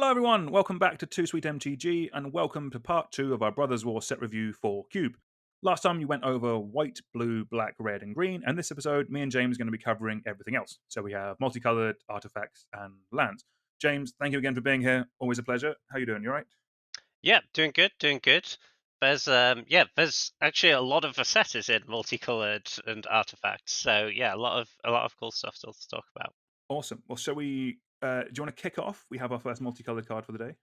Hello everyone, welcome back to Two Sweet MTG, and welcome to part 2 of our Brothers War set review for Cube. Last time you went over white, blue, black, red, and green, and this episode, me and James are going to be covering everything else. So we have multicolored, artifacts, and lands. James, thank you again for being here. Always a pleasure. How you doing? You alright? Yeah, doing good, doing good. There's actually a lot of Vasetas in multicolored and artifacts. So yeah, a lot of cool stuff still to talk about. Awesome. Well, shall we? Do you want to kick off? We have our first multicolored card for the day.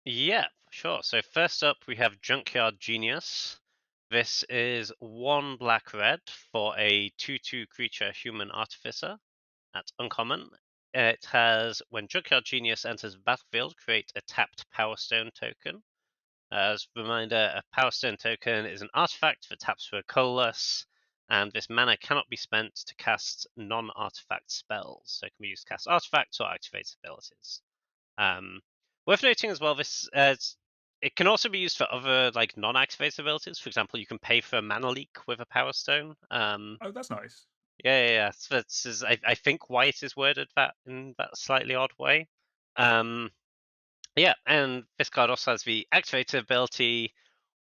Yeah, sure. So first up we have Junkyard Genius. This is one black red for a 2/2 creature human artificer. That's uncommon. It has when Junkyard Genius enters the battlefield, create a tapped Power Stone token. As a reminder, a Power Stone token is an artifact that taps for a colorless, and this mana cannot be spent to cast non-artifact spells. So it can be used to cast artifacts or activate abilities. Um, Worth noting as well, it can also be used for other like non-activated abilities. For example, you can pay for a mana leak with a Power Stone. Oh, that's nice. Yeah. So this is, I think, why it is worded that in that slightly odd way. Um, yeah, and this card also has the activated ability.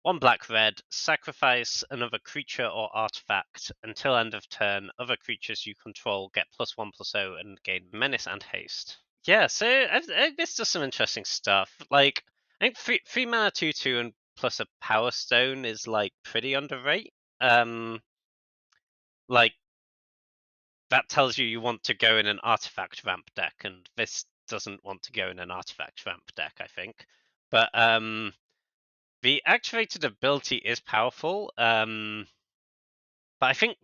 One black red, sacrifice another creature or artifact. Until end of turn, other creatures you control get +1/+0 and gain menace and haste. Yeah, so this does some interesting stuff. Like, I think three mana 2/2 and plus a Power Stone is like pretty underrated. Like that tells you want to go in an artifact ramp deck, and this doesn't want to go in an artifact ramp deck, I think. But the activated ability is powerful, but I think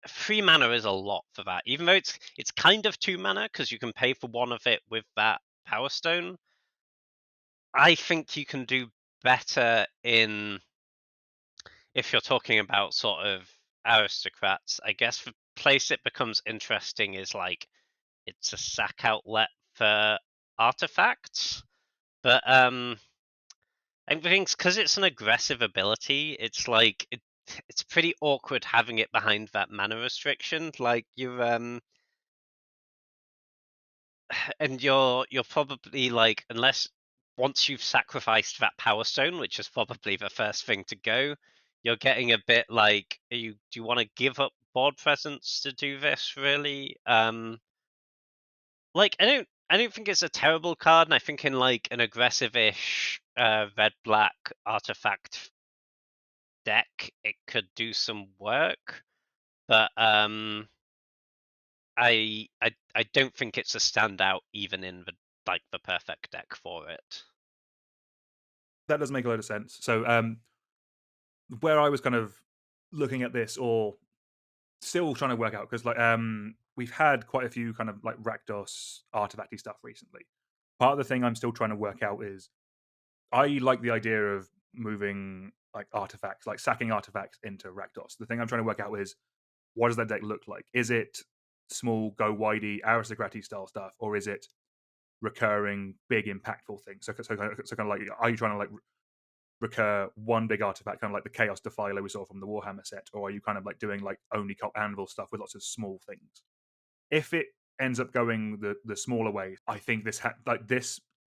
3 mana is a lot for that. Even though it's kind of 2 mana because you can pay for one of it with that Power Stone. I think you can do better in if you're talking about sort of aristocrats. I guess the place it becomes interesting is like it's a sack outlet for artifacts, but I think because it's an aggressive ability, it's like it's pretty awkward having it behind that mana restriction. Like you're and you're probably like unless once you've sacrificed that Power Stone, which is probably the first thing to go, you're getting a bit like do you want to give up board presence to do this really? Like I don't think it's a terrible card, and I think in like an aggressive-ish red black artifact deck it could do some work, but I don't think it's a standout even in the perfect deck for it. That does make a lot of sense. So, where I was kind of looking at this, or still trying to work out, because we've had quite a few kind of like Rakdos artifacty stuff recently. Part of the thing I'm still trying to work out is I like the idea of moving like artifacts, like sacking artifacts into Rakdos. The thing I'm trying to work out is what does that deck look like? Is it small, go widey, aristocraty style stuff, or is it recurring, big, impactful things? So kind of like, are you trying to like recur one big artifact, kind of like the Chaos Defiler we saw from the Warhammer set, or are you kind of like doing like only cop anvil stuff with lots of small things? If it ends up going the smaller way, I think this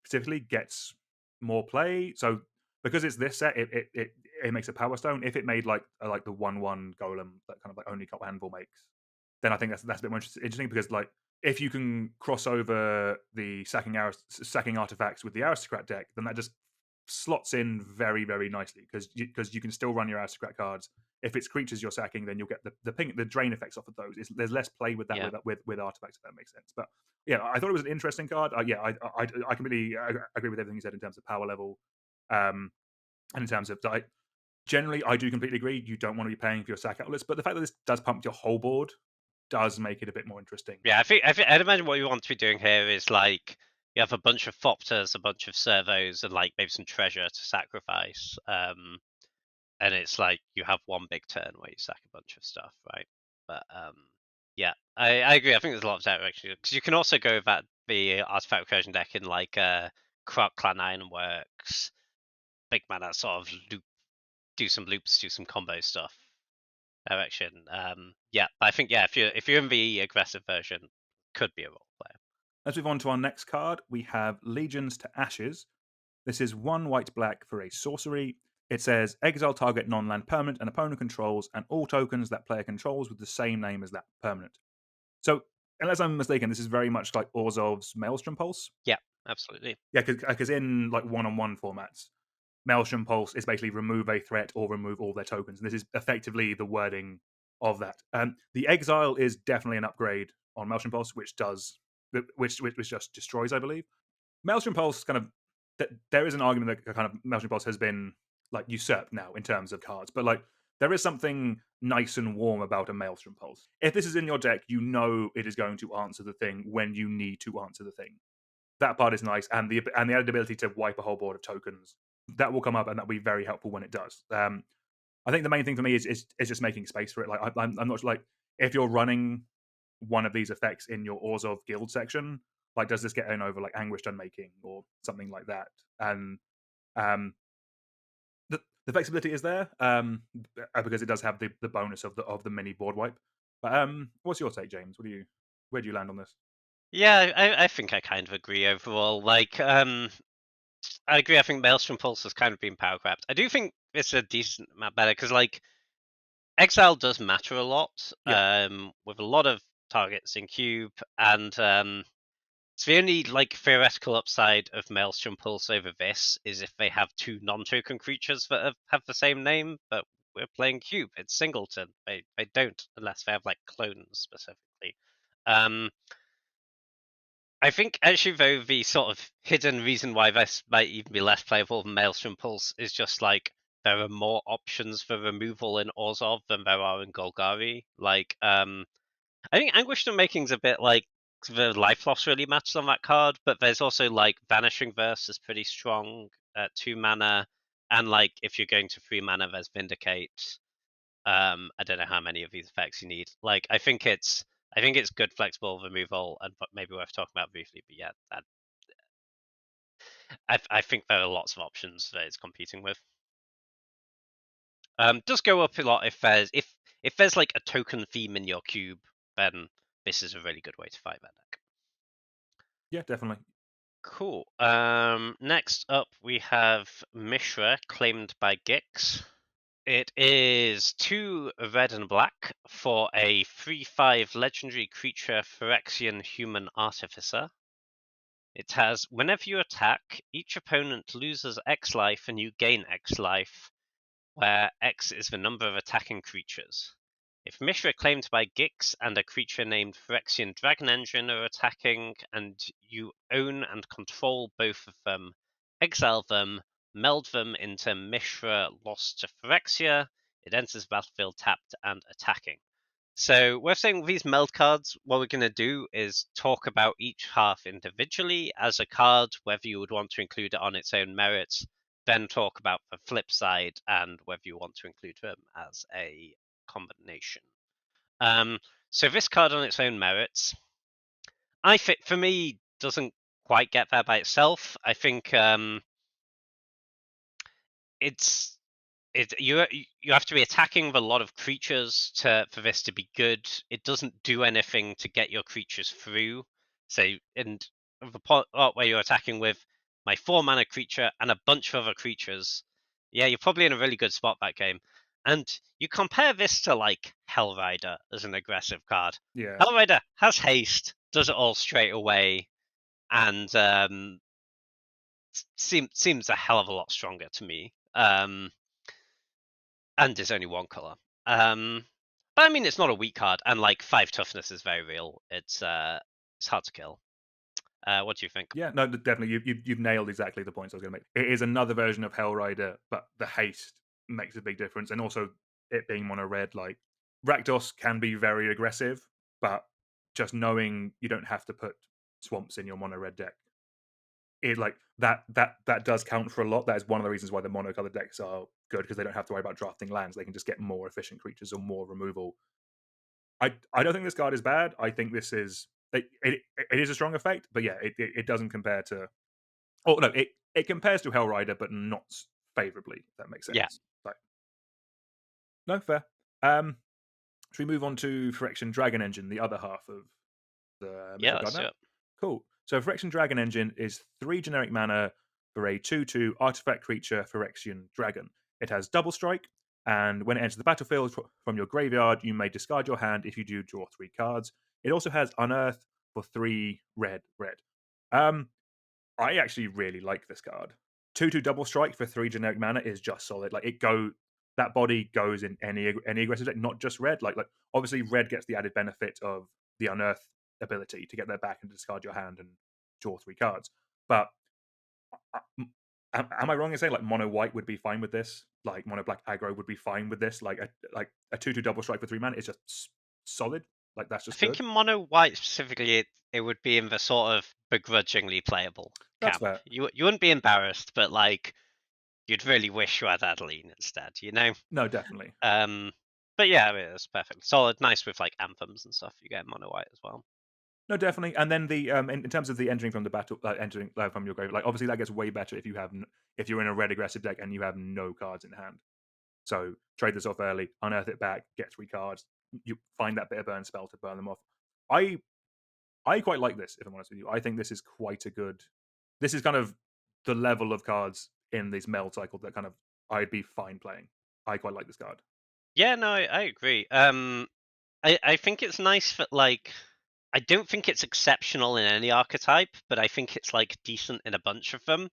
specifically gets more play. So because it's this set, it makes a Power Stone. If it made like the 1/1 golem that kind of like only cop anvil makes, then I think that's a bit more interesting because like if you can cross over the sacking artifacts with the aristocrat deck, then that just slots in very very nicely because you can still run your aristocrat cards. If it's creatures you're sacking, then you'll get the drain effects off of those. There's less play with that Yeah. with artifacts, if that makes sense. But yeah, I thought it was an interesting card. Yeah, I completely agree with everything you said in terms of power level, and in terms of generally I do completely agree. You don't want to be paying for your sack outlets, but the fact that this does pump your whole board does make it a bit more interesting. Yeah, I'd imagine what we want to be doing here is like you have a bunch of Thopters, a bunch of servos, and like maybe some treasure to sacrifice. And it's like you have one big turn where you sack a bunch of stuff, right? But yeah, I agree. I think there's a lot of direction because you can also go that the artifact recursion deck in like Krark Clan Ironworks, big mana sort of do some loops, do some combo stuff direction. Yeah, I think yeah, if you're in the aggressive version, could be a role player. Let's move on to our next card. We have Legions to Ashes. This is 1 white-black for a sorcery. It says exile target non-land permanent an opponent controls, and all tokens that player controls with the same name as that permanent. So, unless I'm mistaken, this is very much like Orzhov's Maelstrom Pulse. Yeah, absolutely. Yeah, because in like one-on-one formats, Maelstrom Pulse is basically remove a threat or remove all their tokens. And this is effectively the wording of that. The exile is definitely an upgrade on Maelstrom Pulse, which just destroys, I believe. Maelstrom Pulse kind of there is an argument that kind of Maelstrom Pulse has been like usurped now in terms of cards, but like there is something nice and warm about a Maelstrom Pulse. If this is in your deck, you know it is going to answer the thing when you need to answer the thing. That part is nice, and the added ability to wipe a whole board of tokens that will come up, and that'll be very helpful when it does. I think the main thing for me is just making space for it. Like I'm not like if you're running one of these effects in your Orzhov guild section, like does this get in over like Anguished Unmaking or something like that? And um, the flexibility is there because it does have the bonus of the mini board wipe. But what's your take, James? Where do you land on this? Yeah, I think I kind of agree overall. Like, I agree. I think Maelstrom Pulse has kind of been power crapped. I do think it's a decent amount better because, like, exile does matter a lot. Yeah, With a lot of targets in cube, and it's the only like theoretical upside of Maelstrom Pulse over this is if they have two non-token creatures that have the same name, but we're playing cube. It's singleton. They don't unless they have like clones specifically. Um, I think actually though the sort of hidden reason why this might even be less playable than Maelstrom Pulse is just like there are more options for removal in Orzhov than there are in Golgari. Like I think Anguished Unmaking's a bit like the life loss really matches on that card, but there's also like Vanishing Verse is pretty strong at 2 mana, and like if you're going to 3 mana, there's Vindicate. I don't know how many of these effects you need. Like I think it's good flexible removal and maybe worth talking about briefly. But yeah, I think there are lots of options that it's competing with. Does go up a lot if there's like a token theme in your cube, then this is a really good way to fight that deck. yeah, definitely. Cool. Next up we have Mishra, claimed by Gix. It is 2 red and black for a 3/5 legendary creature Phyrexian human artificer. It has whenever you attack, each opponent loses X life and you gain X life, where X is the number of attacking creatures. If Mishra claimed by Gix and a creature named Phyrexian Dragon Engine are attacking and you own and control both of them, exile them, meld them into Mishra lost to Phyrexia, it enters the battlefield tapped and attacking. So we're saying with these meld cards, what we're going to do is talk about each half individually as a card, whether you would want to include it on its own merits, then talk about the flip side and whether you want to include them as a combination. So this card on its own merits, I think for me doesn't quite get there by itself. I think it's you have to be attacking with a lot of creatures for this to be good. It doesn't do anything to get your creatures through. So in the part where you're attacking with my 4 mana creature and a bunch of other creatures, yeah, you're probably in a really good spot that game. And you compare this to like Hellrider as an aggressive card. Yeah, Hellrider has haste, does it all straight away, and seems a hell of a lot stronger to me. And there's only one color. But I mean, it's not a weak card, and like 5 toughness is very real. It's hard to kill. What do you think? yeah, no, definitely. You've nailed exactly the points I was going to make. It is another version of Hellrider, but the haste makes a big difference, and also it being mono red. Like Rakdos can be very aggressive, but just knowing you don't have to put swamps in your mono red deck, it like that does count for a lot. That is one of the reasons why the monocolored decks are good because they don't have to worry about drafting lands. They can just get more efficient creatures or more removal. I don't think this card is bad. I think this is it is a strong effect, but yeah, it doesn't compare to. Oh no, it compares to Hellrider, but not favorably. If that makes Yeah, sense. Like no fair. Um, should we move on to Phyrexian Dragon Engine, the other half of the yeah, Mishra let's card do now? it. Cool. So Phyrexian Dragon Engine is 3 generic mana for a 2/2 artifact creature Phyrexian dragon. It has double strike, and when it enters the battlefield from your graveyard, you may discard your hand. If you do, draw 3 cards. It also has Unearth for 3 red, red. Um, I actually really like this card. 2/2 double strike for 3 generic mana is just solid. Like that body goes in any aggressive deck, not just red. Like obviously red gets the added benefit of the Unearth ability to get that back and discard your hand and draw 3 cards. But am I wrong in saying like mono white would be fine with this? Like mono black aggro would be fine with this? Like a 2/2 double strike for 3 mana is just solid. Like that's I just think good. in mono white specifically, it would be in the sort of begrudgingly playable That's camp. fair. You wouldn't be embarrassed, but like you'd really wish you had Adeline instead, you know? No, definitely. Um, but yeah, I mean, it's perfectly solid. Nice with like anthems and stuff. You get mono white as well. No, definitely. And then the in terms of the entering from the battle, entering from your grave, like obviously that gets way better if you have if you're in a red aggressive deck and you have no cards in hand. So trade this off early, unearth it back, get 3 cards. You find that bit of burn spell to burn them off. I I quite like this. If I'm honest with you, I think this is quite a good. This is kind of the level of cards in this meld cycle that kind of I'd be fine playing. I quite like this card. Yeah, no, I agree. I think it's nice that like I don't think it's exceptional in any archetype, but I think it's like decent in a bunch of them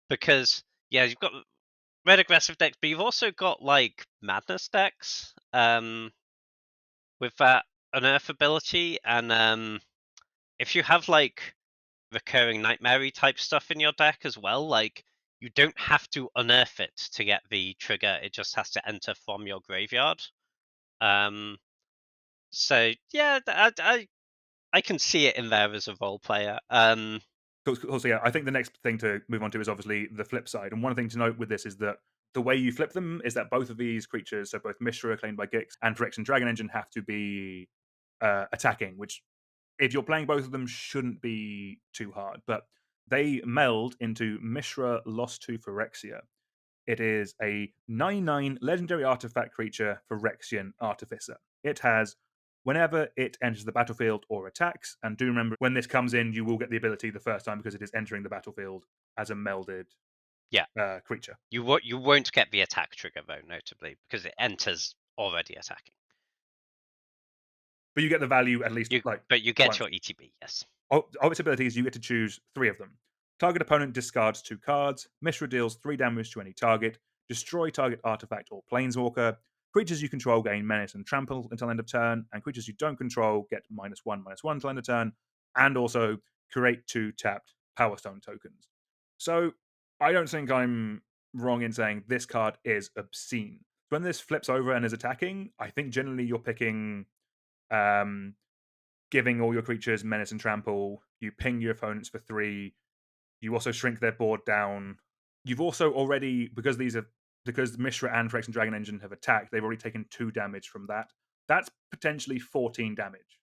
because yeah, you've got red aggressive decks, but you've also got like madness decks with that unearth ability, and if you have like recurring nightmare type stuff in your deck as well, like you don't have to unearth it to get the trigger; it just has to enter from your graveyard. Um, so yeah, I can see it in there as a role player. So yeah, I think the next thing to move on to is obviously the flip side. And one thing to note with this is that the way you flip them is that both of these creatures, so both Mishra, claimed by Gix, and Phyrexian Dragon Engine, have to be attacking, which if you're playing both of them shouldn't be too hard. But they meld into Mishra Lost to Phyrexia. It is a 9/9 legendary artifact creature Phyrexian Artificer. It has whenever it enters the battlefield or attacks, and do remember when this comes in, you will get the ability the first time because it is entering the battlefield as a melded Yeah, creature. you won't get the attack trigger though, notably because it enters already attacking. But you get the value at least You like but you get once. your ETB. Yes. Of its abilities, you get to choose 3 of them. Target opponent discards 2 cards. Mishra deals 3 damage to any target. Destroy target artifact or planeswalker. Creatures you control gain menace and trample until end of turn, and creatures you don't control get -1/-1 until end of turn. And also create 2 tapped Power Stone tokens. So I don't think I'm wrong in saying this card is obscene. When this flips over and is attacking, I think generally you're picking um, giving all your creatures menace and trample. You ping your opponents for 3. You also shrink their board down. You've also already because Mishra and Phyrexian Dragon Engine have attacked. They've already taken 2 damage from that. That's potentially 14 damage.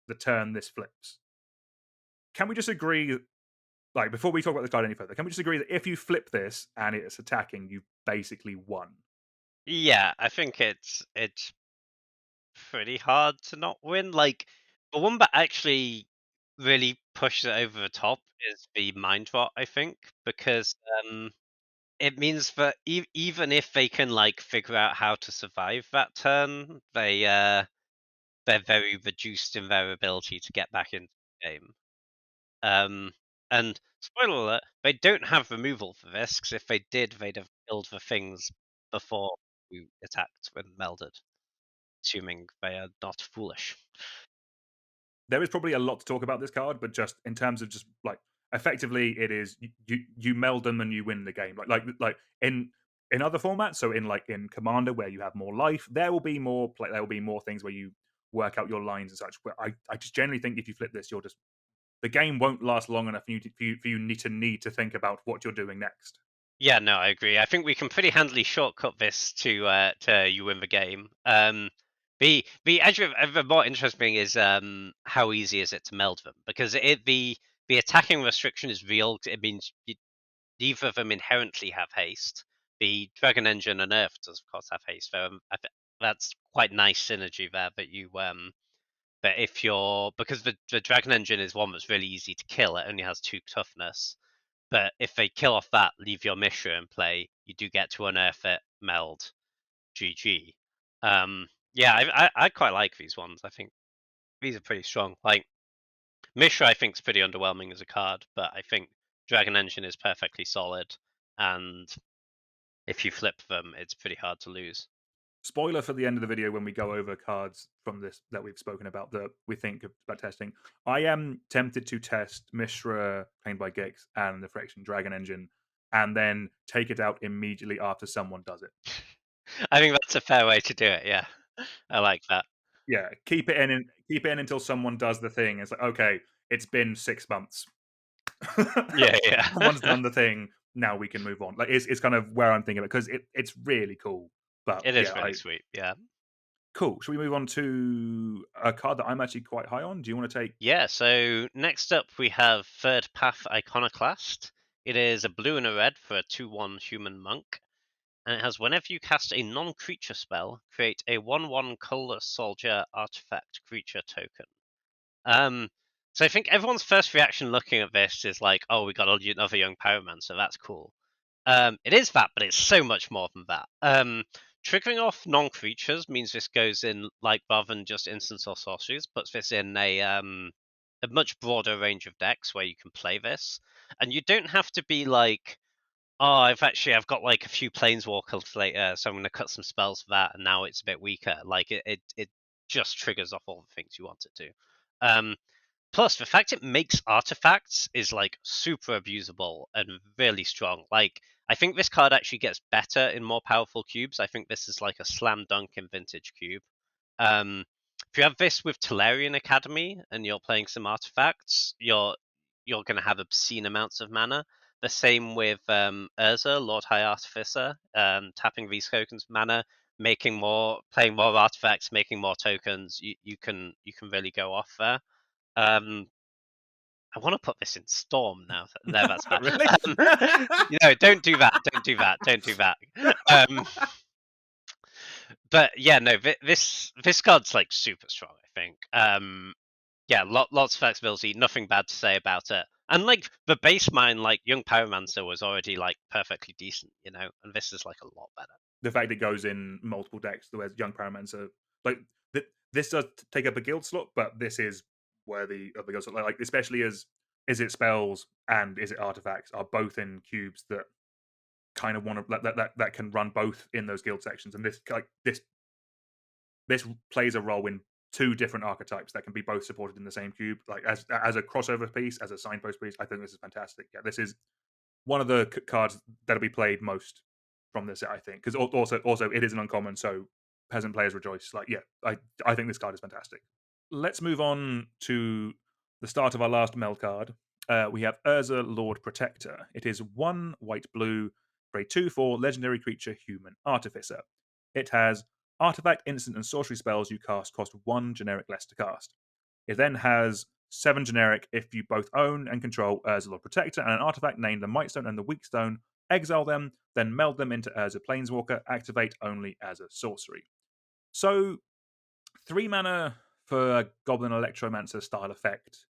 The turn this flips. Can we just agree? Like before we talk about this card any further, can we just agree that if you flip this and it's attacking, you've basically won? Yeah, I think it's pretty hard to not win. Like the one that actually really pushes it over the top is the mind rot. I think because it means that even if they can like figure out how to survive that turn, they're very reduced in their ability to get back into the game. Um, and spoiler alert, they don't have removal for this, because if they did, they'd have killed the things before you attacked when melded, assuming they are not foolish. There is probably a lot to talk about this card, but just in terms of just like effectively, it is you meld them and you win the game. Like in other formats, so in Commander where you have more life, there will be more play. There will be more things where you work out your lines and such. But I just generally think if you flip this, you're just the game won't last long enough for you need to think about what you're doing next. Yeah, no, I agree. I think we can pretty handily shortcut this to you win the game. The actually the more interesting thing is how easy is it to meld them, because the attacking restriction is real. It means neither of them inherently have haste. The Dragon Engine and Earth does of course have haste. So that's quite nice synergy there. But if you're because the Dragon Engine is one that's really easy to kill. It only has 2 toughness. But if they kill off that, leave your Mishra in play, you do get to unearth it, meld, GG. Yeah, I quite like these ones. I think these are pretty strong. Like Mishra, I think is pretty underwhelming as a card, but I think Dragon Engine is perfectly solid, and if you flip them, it's pretty hard to lose. Spoiler for the end of the video when we go over cards from this that we've spoken about that we think about testing. I am tempted to test Mishra, Claimed by Gix, and the Friction Dragon Engine, and then take it out immediately after someone does it. I think that's a fair way to do it. Yeah, I like that. Yeah, keep it in until someone does the thing. It's like, okay, it's been 6 months. Yeah, yeah. Someone's done the thing. Now we can move on. Like it's kind of where I'm thinking of it because it's really cool. But It yeah, is really sweet. Yeah. cool. Should we move on to a card that I'm actually quite high on? Do you want to take? Yeah, so next up we have Third Path Iconoclast. It is a blue and a red for a 2/1 human monk. And it has whenever you cast a non-creature spell, create a 1/1 colorless soldier artifact creature token. Um, so I think everyone's first reaction looking at this is like, oh, we got another young pyromancer, that's cool. It is that, but it's so much more than that. Triggering off non-creatures means this goes in, like, rather than just instants or sorceries, puts this in a much broader range of decks where you can play this. And you don't have to be like, oh, I've got like a few planeswalkers later, so I'm going to cut some spells for that, and now it's a bit weaker. Like it just triggers off all the things you want it to. Plus, the fact it makes artifacts is like super abusable and really strong. Like, I think this card actually gets better in more powerful cubes. I think this is like a slam dunk in Vintage Cube. If you have this with Tolarian Academy and you're playing some artifacts, you're going to have obscene amounts of mana. The same with Urza, Lord High Artificer, tapping these tokens mana, playing more artifacts, making more tokens. You can really go off there. Um, I want to put this in Storm now. No, that's bad. Really? Don't do that. Don't do that. Don't do that. But yeah, no, this card's like super strong. I think. Yeah, lots of flexibility. Nothing bad to say about it. And like the base mine, like Young Pyromancer was already like perfectly decent, and this is like a lot better. The fact it goes in multiple decks, whereas Young Pyromancer, like this does take up a guild slot, but this is worthy of the guild slot. Like especially as is it spells and is it artifacts are both in cubes that kind of want to that can run both in those guild sections, and this plays a role in two different archetypes that can be both supported in the same cube. Like as a crossover piece, as a signpost piece, I think this is fantastic. Yeah, this is one of the cards that'll be played most from this set, I think, because also it is an uncommon, so peasant players rejoice. Like, yeah, I think this card is fantastic. Let's move on to the start of our last meld card. We have Urza, Lord Protector. It is 1 white blue for a 2/4 legendary creature human artificer. It has artifact, instant, and sorcery spells you cast cost 1 generic less to cast. It then has 7 generic if you both own and control Urza Lord Protector and an artifact named the Might Stone and the Weak Stone. Exile them, then meld them into Urza Planeswalker. Activate only as a sorcery. So 3 mana for a Goblin Electromancer style effect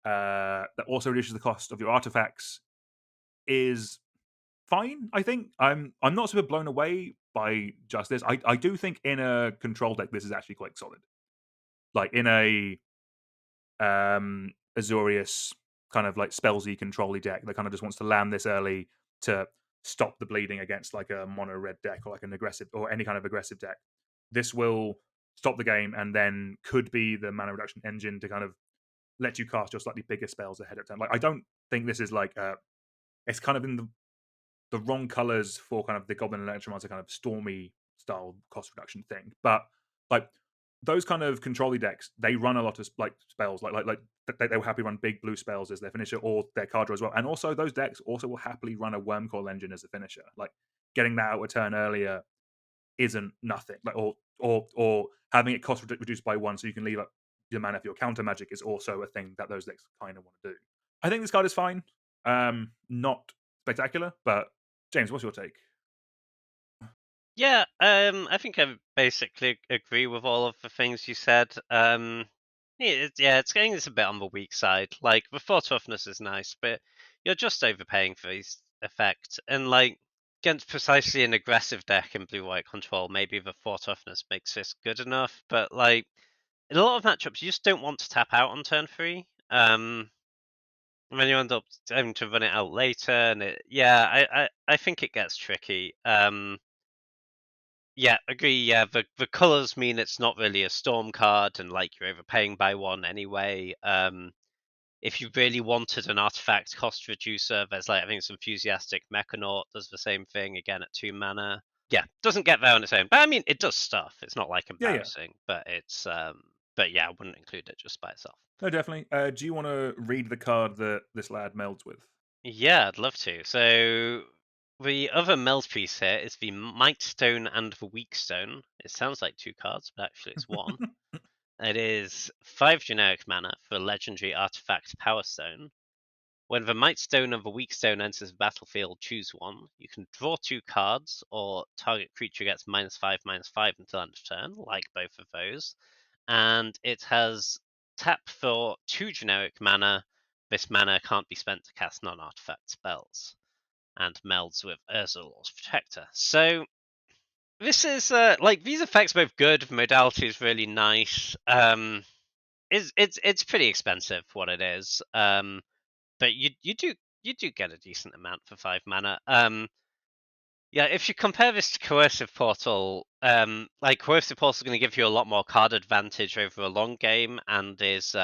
that also reduces the cost of your artifacts is fine. I think I'm not super blown away by just this. I do think in a control deck this is actually quite solid. Like in a Azorius kind of like spellsy controlly deck that kind of just wants to land this early to stop the bleeding against like a mono red deck or like an aggressive or any kind of aggressive deck. This will stop the game and then could be the mana reduction engine to kind of let you cast your slightly bigger spells ahead of time. Like I don't think this is like it's kind of in the wrong colors for kind of the Goblin Electromancer kind of stormy style cost reduction thing. But like those kind of controlly decks, they run a lot of like spells, like they will happily run big blue spells as their finisher or their card draw as well. And also those decks also will happily run a Wormcoil engine as a finisher. Like getting that out a turn earlier isn't nothing. Like or having it cost reduced by 1 so you can leave up your mana for your counter magic is also a thing that those decks kind of want to do. I think this card is fine. Not spectacular, but James, what's your take? Yeah, I think I basically agree with all of the things you said. Yeah, it's getting this a bit on the weak side. Like the 4 toughness is nice, but you're just overpaying for these effects. And like against precisely an aggressive deck in blue-white control, maybe the 4 toughness makes this good enough. But like in a lot of matchups, you just don't want to tap out on turn 3. And then you end up having to run it out later, and I think it gets tricky. Yeah, agree. Yeah, the colors mean it's not really a storm card, and like you're overpaying by 1 anyway. If you really wanted an artifact cost reducer, there's like I think it's Enthusiastic Mechanaut does the same thing again at 2 mana. Yeah, doesn't get there on its own, but I mean it does stuff. It's not like Yeah, yeah. embarrassing, but but yeah, I wouldn't include it just by itself. No, definitely. Do you want to read the card that this lad melds with? Yeah, I'd love to. So the other meld piece here is the Might Stone and the Weak Stone. It sounds like 2 cards, but actually it's 1. It is 5 generic mana for a legendary artifact Power Stone. When the Might Stone and the Weak Stone enters the battlefield, choose 1. You can draw 2 cards, or target creature gets -5/-5 until end of turn, like both of those. And it has tap for 2 generic mana. This mana can't be spent to cast non-artifact spells, and melds with Urza Lord's Protector. So this is like these effects are both good. The modality is really nice. It's pretty expensive what it is. But you do get a decent amount for 5 mana. Yeah, if you compare this to Coercive Portal, like Coercive Portal is going to give you a lot more card advantage over a long game, and is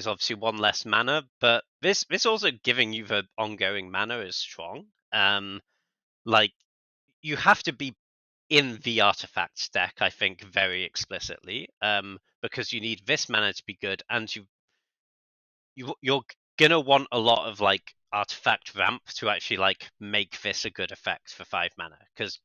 obviously 1 less mana. But this also giving you the ongoing mana is strong. Like you have to be in the artifacts deck, I think, very explicitly, because you need this mana to be good, and you're gonna want a lot of like artifact ramp to actually like make this a good effect for 5 mana. Because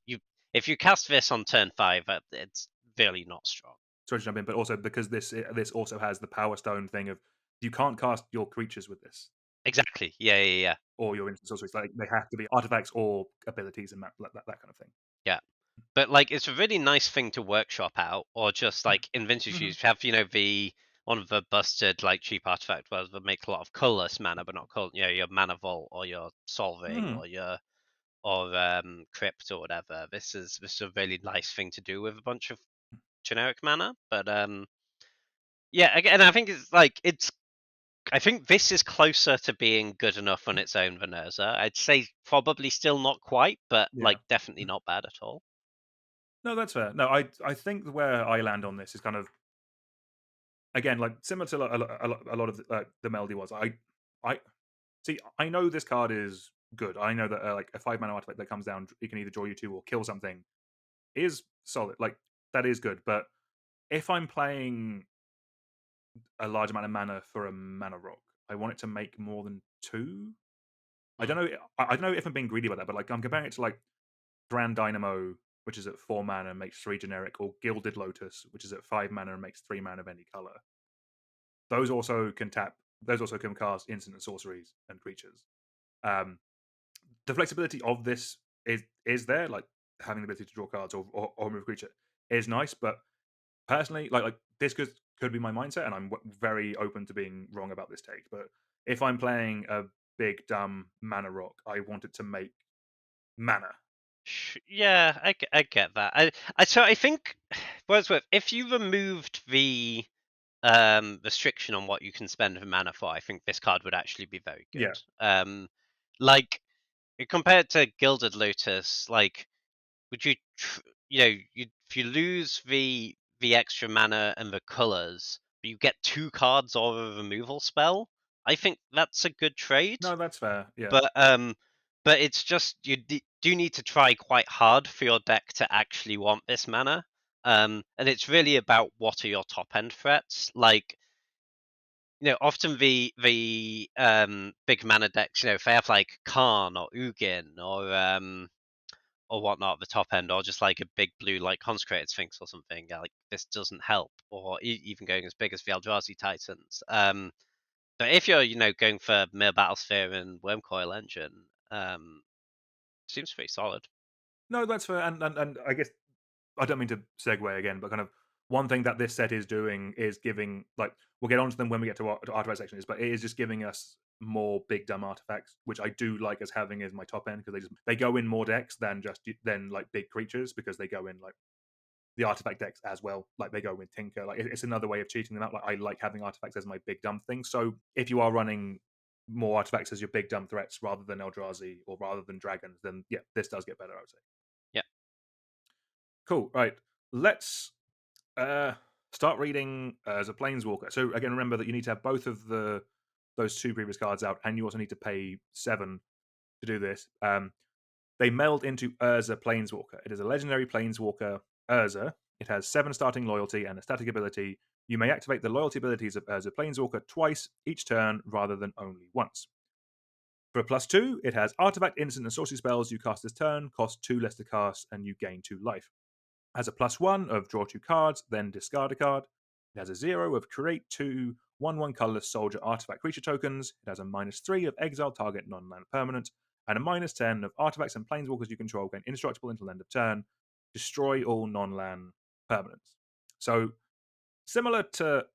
if you cast this on turn 5, it's really not strong. Sorry to jump in, but also because this also has the Power Stone thing of you can't cast your creatures with this Exactly. Yeah. or your instant sorceries. Like they have to be artifacts or abilities and that kind of thing. Yeah. But like it's a really nice thing to workshop out, or just like in vintage Mm-hmm. use, you have the one of the busted like cheap artifact where they make a lot of colorless mana, but not color. Your mana vault or your solving Mm-hmm. or your or crypt or whatever. This is a really nice thing to do with a bunch of generic mana. But yeah, again, I think it's like it's. I think this is closer to being good enough on its own than Urza. I'd say probably still not quite, but Yeah. like definitely not bad at all. No, that's fair. No, I think where I land on this is kind of again like similar to a lot of the melody was. I see. I know this card is good. I know that like a 5 mana artifact that comes down, you can either draw you 2 or kill something is solid. Like that is good. But if I'm playing a large amount of mana for a mana rock, I want it to make more than 2. I Hmm. don't know. I don't know if I'm being greedy about that, but like I'm comparing it to like Grand Dynamo, which is at 4 mana and makes 3 generic, or Gilded Lotus, which is at 5 mana and makes 3 mana of any color. Those also can tap. Those also can cast instant and sorceries and creatures. Um, the flexibility of this is there, like having the ability to draw cards or move a creature is nice. But personally, like this could be my mindset, and I'm very open to being wrong about this take. But if I'm playing a big dumb mana rock, I want it to make mana. Yeah, I get that. I think Wordsworth, if you removed the restriction on what you can spend the mana for, I think this card would actually be very good. Yeah, Like compared to Gilded Lotus, like would you if you lose the extra mana and the colors, but you get 2 cards or a removal spell, I think that's a good trade. no, that's fair. Yeah, But it's just you do need to try quite hard for your deck to actually want this mana. And it's really about what are your top end threats. Like often the big mana decks, if they have like Karn or Ugin or whatnot at the top end, or just like a big blue like Consecrated Sphinx or something, like this doesn't help. Or even going as big as the Eldrazi Titans. But if you're, going for Mere Battlesphere and Wormcoil Engine, seems pretty solid. no, that's fair. And I guess I don't mean to segue again, but kind of one thing that this set is doing is giving like we'll get onto them when we get to artifact sections, but it is just giving us more big dumb artifacts, which I do like as having as my top end because they go in more decks than like big creatures because they go in like the artifact decks as well. Like they go with Tinker. Like it's another way of cheating them out. Like I like having artifacts as my big dumb thing. So if you are running more artifacts as your big dumb threats rather than Eldrazi or rather than dragons, then yeah, this does get better, I would say. Yeah. Cool. Right. Let's start reading as a planeswalker. So again, remember that you need to have both of those two previous cards out, and you also need to pay 7 to do this. They meld into Urza Planeswalker. It is a legendary Planeswalker, Urza. It has 7 starting loyalty and a static ability. You may activate the loyalty abilities of Urza Planeswalker twice each turn rather than only once. For a +2, it has artifact, instant, and sorcery spells you cast this turn, cost 2 less to cast, and you gain 2 life. Has a +1 of draw 2 cards, then discard a card. It has a 0 of create 2 1/1 colorless soldier artifact creature tokens. It has a -3 of exile target non-land permanent, and a -10 of artifacts and planeswalkers you control gain indestructible until end of turn. Destroy all non-land permanents. So similar to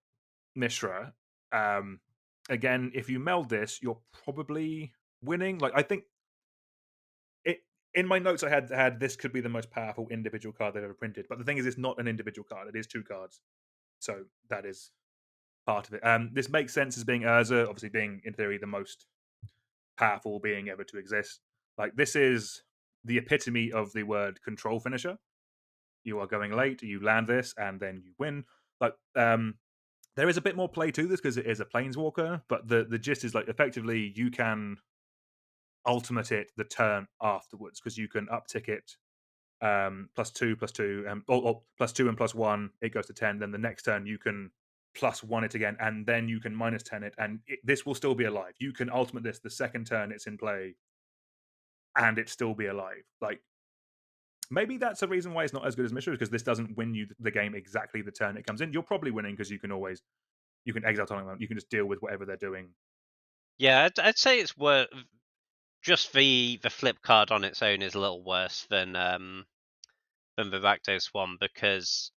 Mishra, again, if you meld this, you're probably winning. Like I think it in my notes I had this could be the most powerful individual card they've ever printed. But the thing is, it's not an individual card; it is 2 cards. So that is part of it. This makes sense as being Urza, obviously being in theory the most powerful being ever to exist. Like this is the epitome of the word control finisher. You are going late, you land this, and then you win. Like there is a bit more play to this because it is a planeswalker, but the gist is like effectively you can ultimate it the turn afterwards because you can uptick it +2 or +2 and +1 it goes to 10. Then the next turn you can +1 it again, and then you can -10 it, and this will still be alive. You can ultimate this the second turn it's in play, and it still be alive. Like maybe that's a reason why it's not as good as Mishra because this doesn't win you the game exactly the turn it comes in. You're probably winning because you can exile time, you can just deal with whatever they're doing. Yeah, I'd say it's worth just the flip card on its own is a little worse than the Rakdos one because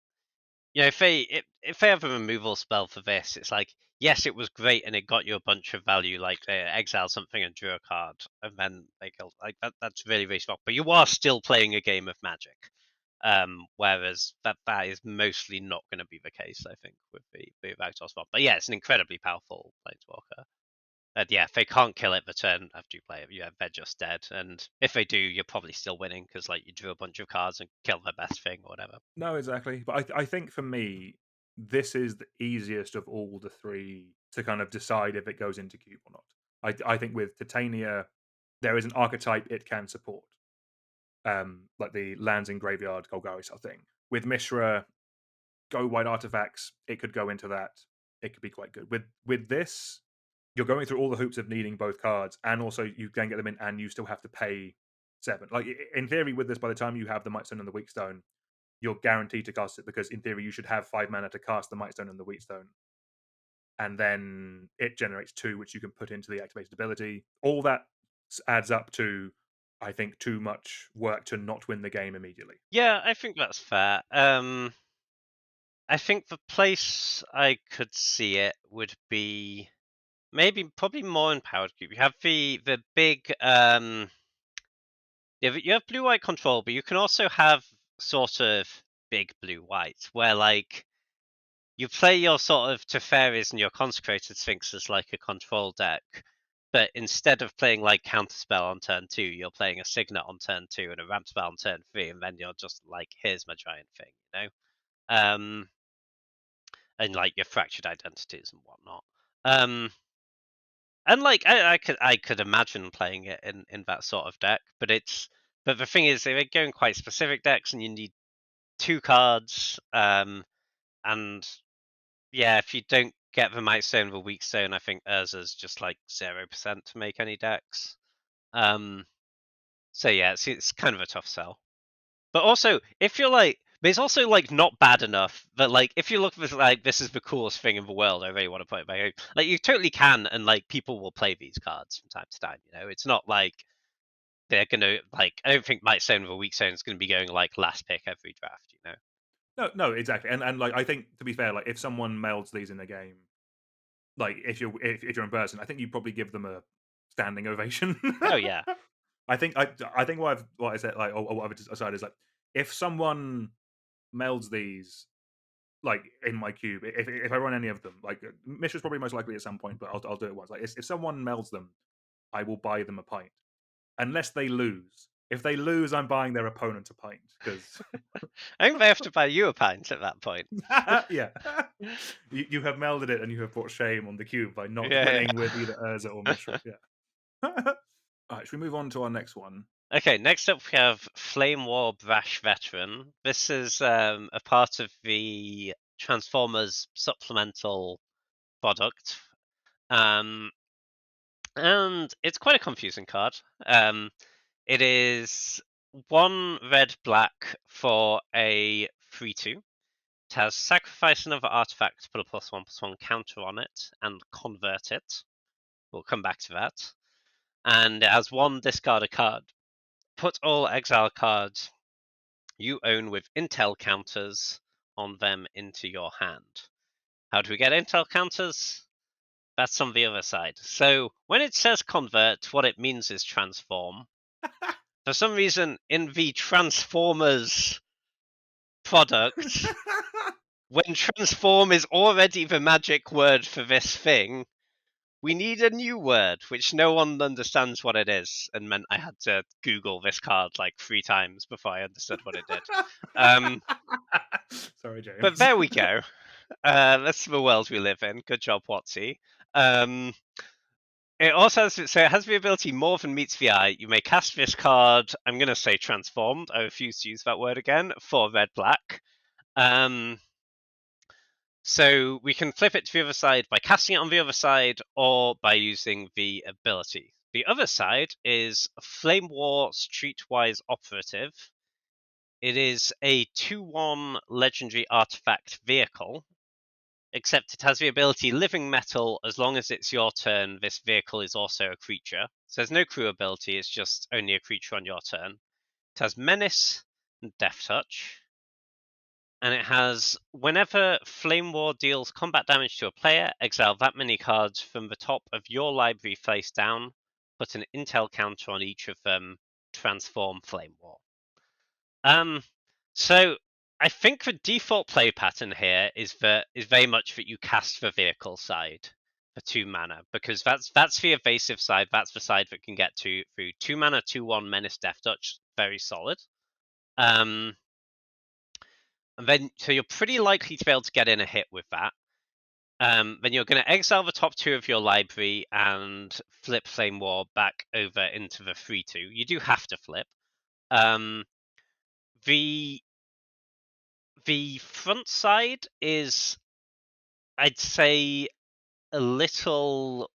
if they have a removal spell for this, it's like yes, it was great and it got you a bunch of value, like they exiled something and drew a card, and then they killed like that. That's really really strong, but you are still playing a game of Magic. Whereas that is mostly not going to be the case, I think, with the Rakdos one. But yeah, it's an incredibly powerful Planeswalker. And yeah, if they can't kill it the turn after you play it, yeah, they're just dead. And if they do, you're probably still winning because like you drew a bunch of cards and killed their best thing or whatever. No, exactly. But I think for me, this is the easiest of all the 3 to kind of decide if it goes into cube or not. I think with Titania, there is an archetype it can support, like the lands in graveyard Golgari style thing. With Mishra, go white artifacts, it could go into that. It could be quite good. With this, you're going through all the hoops of needing both cards, and also you can get them in, and you still have to pay 7. Like in theory, with this, by the time you have the Might Stone and the Weak Stone, you're guaranteed to cast it because in theory you should have 5 mana to cast the Might Stone and the Wheat Stone, and then it generates 2, which you can put into the activated ability. All that adds up to, I think, too much work to not win the game immediately. Yeah, I think that's fair. I think the place I could see it would be probably more in Powered Cube. You have the big you have blue white control, but you can also have sort of big blue white where like you play your sort of Teferis and your Consecrated Sphinx as like a control deck, but instead of playing like Counterspell on turn 2, you're playing a Signet on turn 2 and a Ramp Spell on turn 3, and then you're just like, here's my giant thing, you know? And like your Fractured Identities and whatnot. And like I could imagine playing it in that sort of deck, but the thing is they're going quite specific decks and you need 2 cards, and yeah, if you don't get the Might Stone, the Weak Stone, I think Urza's just like 0% to make any decks. So yeah, it's kind of a tough sell. But also, if you're like, but it's also like not bad enough that like if you look at this like this is the coolest thing in the world, I really want to play it by own. Like you totally can, and like people will play these cards from time to time. You know, it's not like they're gonna like. I don't think Might Stone with a Weak Stone is gonna be going like last pick every draft. You know. No, no, exactly. And like I think to be fair, like if someone melds these in a game, like if you're in person, I think you probably give them a standing ovation. Oh yeah. I think what I said like or what I've decided is like if someone melds these like in my cube, if I run any of them, like Mishra's probably most likely at some point, but I'll do it once. Like if someone melds them, I will buy them a pint unless they lose. If they lose, I'm buying their opponent a pint because I think they have to buy you a pint at that point. yeah, you have melded it and you have brought shame on the cube by not Yeah, winning with yeah. either Urza or Mishra. Yeah. All right, should we move on to our next one? Okay, next up we have Flame War Brash Veteran. This is a part of the Transformers supplemental product. Um, and it's quite a confusing card. It is 1 red black for a 3/2. It has sacrifice another artifact, put a +1/+1 counter on it, and convert it. We'll come back to that. And it has 1 discard a card. Put all exile cards you own with intel counters on them into your hand. How do we get intel counters? That's on the other side. So when it says convert, what it means is transform. For some reason, in the Transformers product, when transform is already the magic word for this thing, we need a new word, which no one understands what it is, and meant I had to Google this card like 3 times before I understood what it did. Um, Sorry, but James. there we go. That's the world we live in. Good job, Watsy. Um, it also has, so it has the ability more than meets the eye. You may cast this card. I'm going to say transformed. I refuse to use that word again for red black. So we can flip it to the other side by casting it on the other side or by using the ability. The other side is Flame War Streetwise Operative. It is a 2/1 legendary artifact vehicle, except it has the ability Living Metal. As long as it's your turn, this vehicle is also a creature. So there's no crew ability, it's just only a creature on your turn. It has Menace and Death Touch. And it has whenever Flame War deals combat damage to a player, exile that many cards from the top of your library face down, put an intel counter on each of them, transform Flame War. So I think the default play pattern here is very much that you cast the vehicle side for 2 mana, because that's the evasive side, that's the side that can get to through 2 mana, 2/1 Menace Death Touch, very solid. And then so you're pretty likely to be able to get in a hit with that. Then you're going to exile the top 2 of your library and flip Flame War back over into the 3/2. You do have to flip. The front side is, I'd say, a little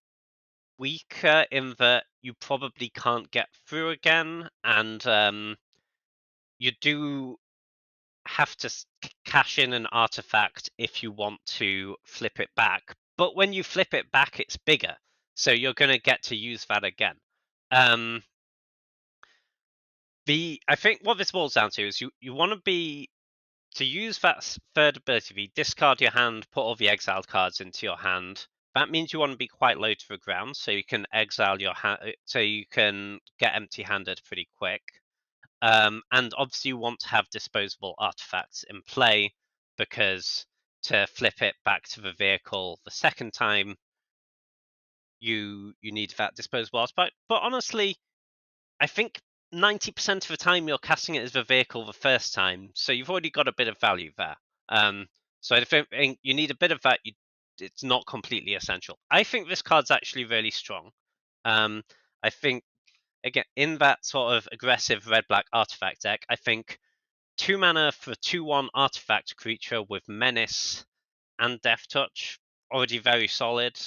weaker in that you probably can't get through again, and you do have to cash in an artifact if you want to flip it back. But when you flip it back, it's bigger, so you're going to get to use that again. I think what this boils down to is you want to be to use that third ability. Discard your hand, put all the exiled cards into your hand. That means you want to be quite low to the ground, so you can exile your hand, so you can get empty-handed pretty quick. And obviously you want to have disposable artifacts in play, because to flip it back to the vehicle the second time, you need that disposable artifact. But honestly, I think 90% of the time you're casting it as the vehicle the first time, so you've already got a bit of value there. So I think you need a bit of that. It's not completely essential. I think this card's actually really strong. I think, again, in that sort of aggressive red-black artifact deck, I think 2 mana for 2/1 artifact creature with Menace and Death Touch, already very solid,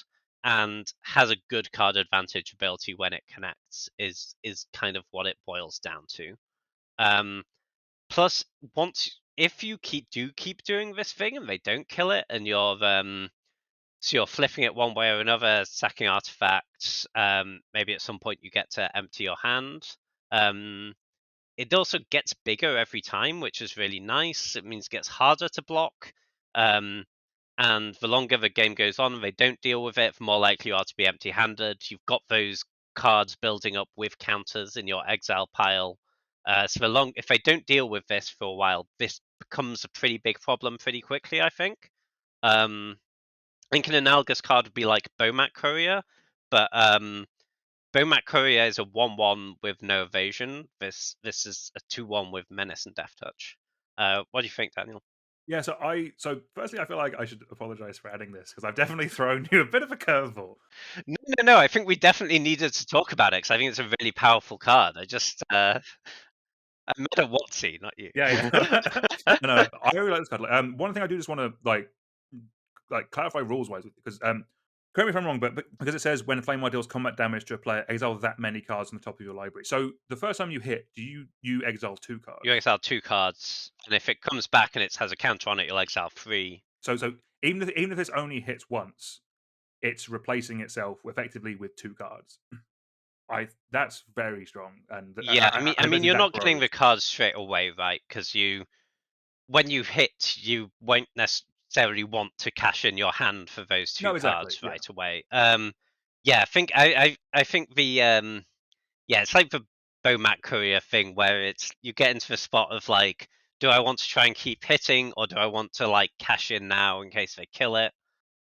and has a good card advantage ability when it connects, is kind of what it boils down to. Plus, if you keep doing this thing and they don't kill it, and you're flipping it one way or another, sacking artifacts, maybe at some point you get to empty your hand. It also gets bigger every time, which is really nice. It means it gets harder to block. and the longer the game goes on and they don't deal with it, the more likely you are to be empty-handed. You've got those cards building up with counters in your exile pile. So if they don't deal with this for a while, this becomes a pretty big problem pretty quickly, I think. I think an analogous card would be like Bomat Courier, but Bomat Courier is a 1/1 with no evasion. This is a 2/1 with menace and death touch. What do you think, Daniel? Yeah, so firstly, I feel like I should apologize for adding this because I've definitely thrown you a bit of a curveball. No. I think we definitely needed to talk about it because I think it's a really powerful card. I met a Watsy, not you. Yeah, yeah. No, I really like this card. One thing I do just want to clarify rules wise because correct me if I'm wrong, but because it says when Flame Ward deals combat damage to a player, exile that many cards on the top of your library. So the first time you hit, do you exile 2 cards? You exile 2 cards, and if it comes back and it has a counter on it, you'll exile 3. So even if this only hits once, it's replacing itself effectively with 2 cards. That's very strong, and Yeah, I I bet mean, you you're that not getting grows. the cards straight away, right? Because when you hit, you won't necessarily want to cash in your hand for those 2 No, exactly. cards Yeah. right away. Yeah, I think yeah, it's like the Bomat Courier thing where it's you get into the spot of like, do I want to try and keep hitting, or do I want to like cash in now in case they kill it?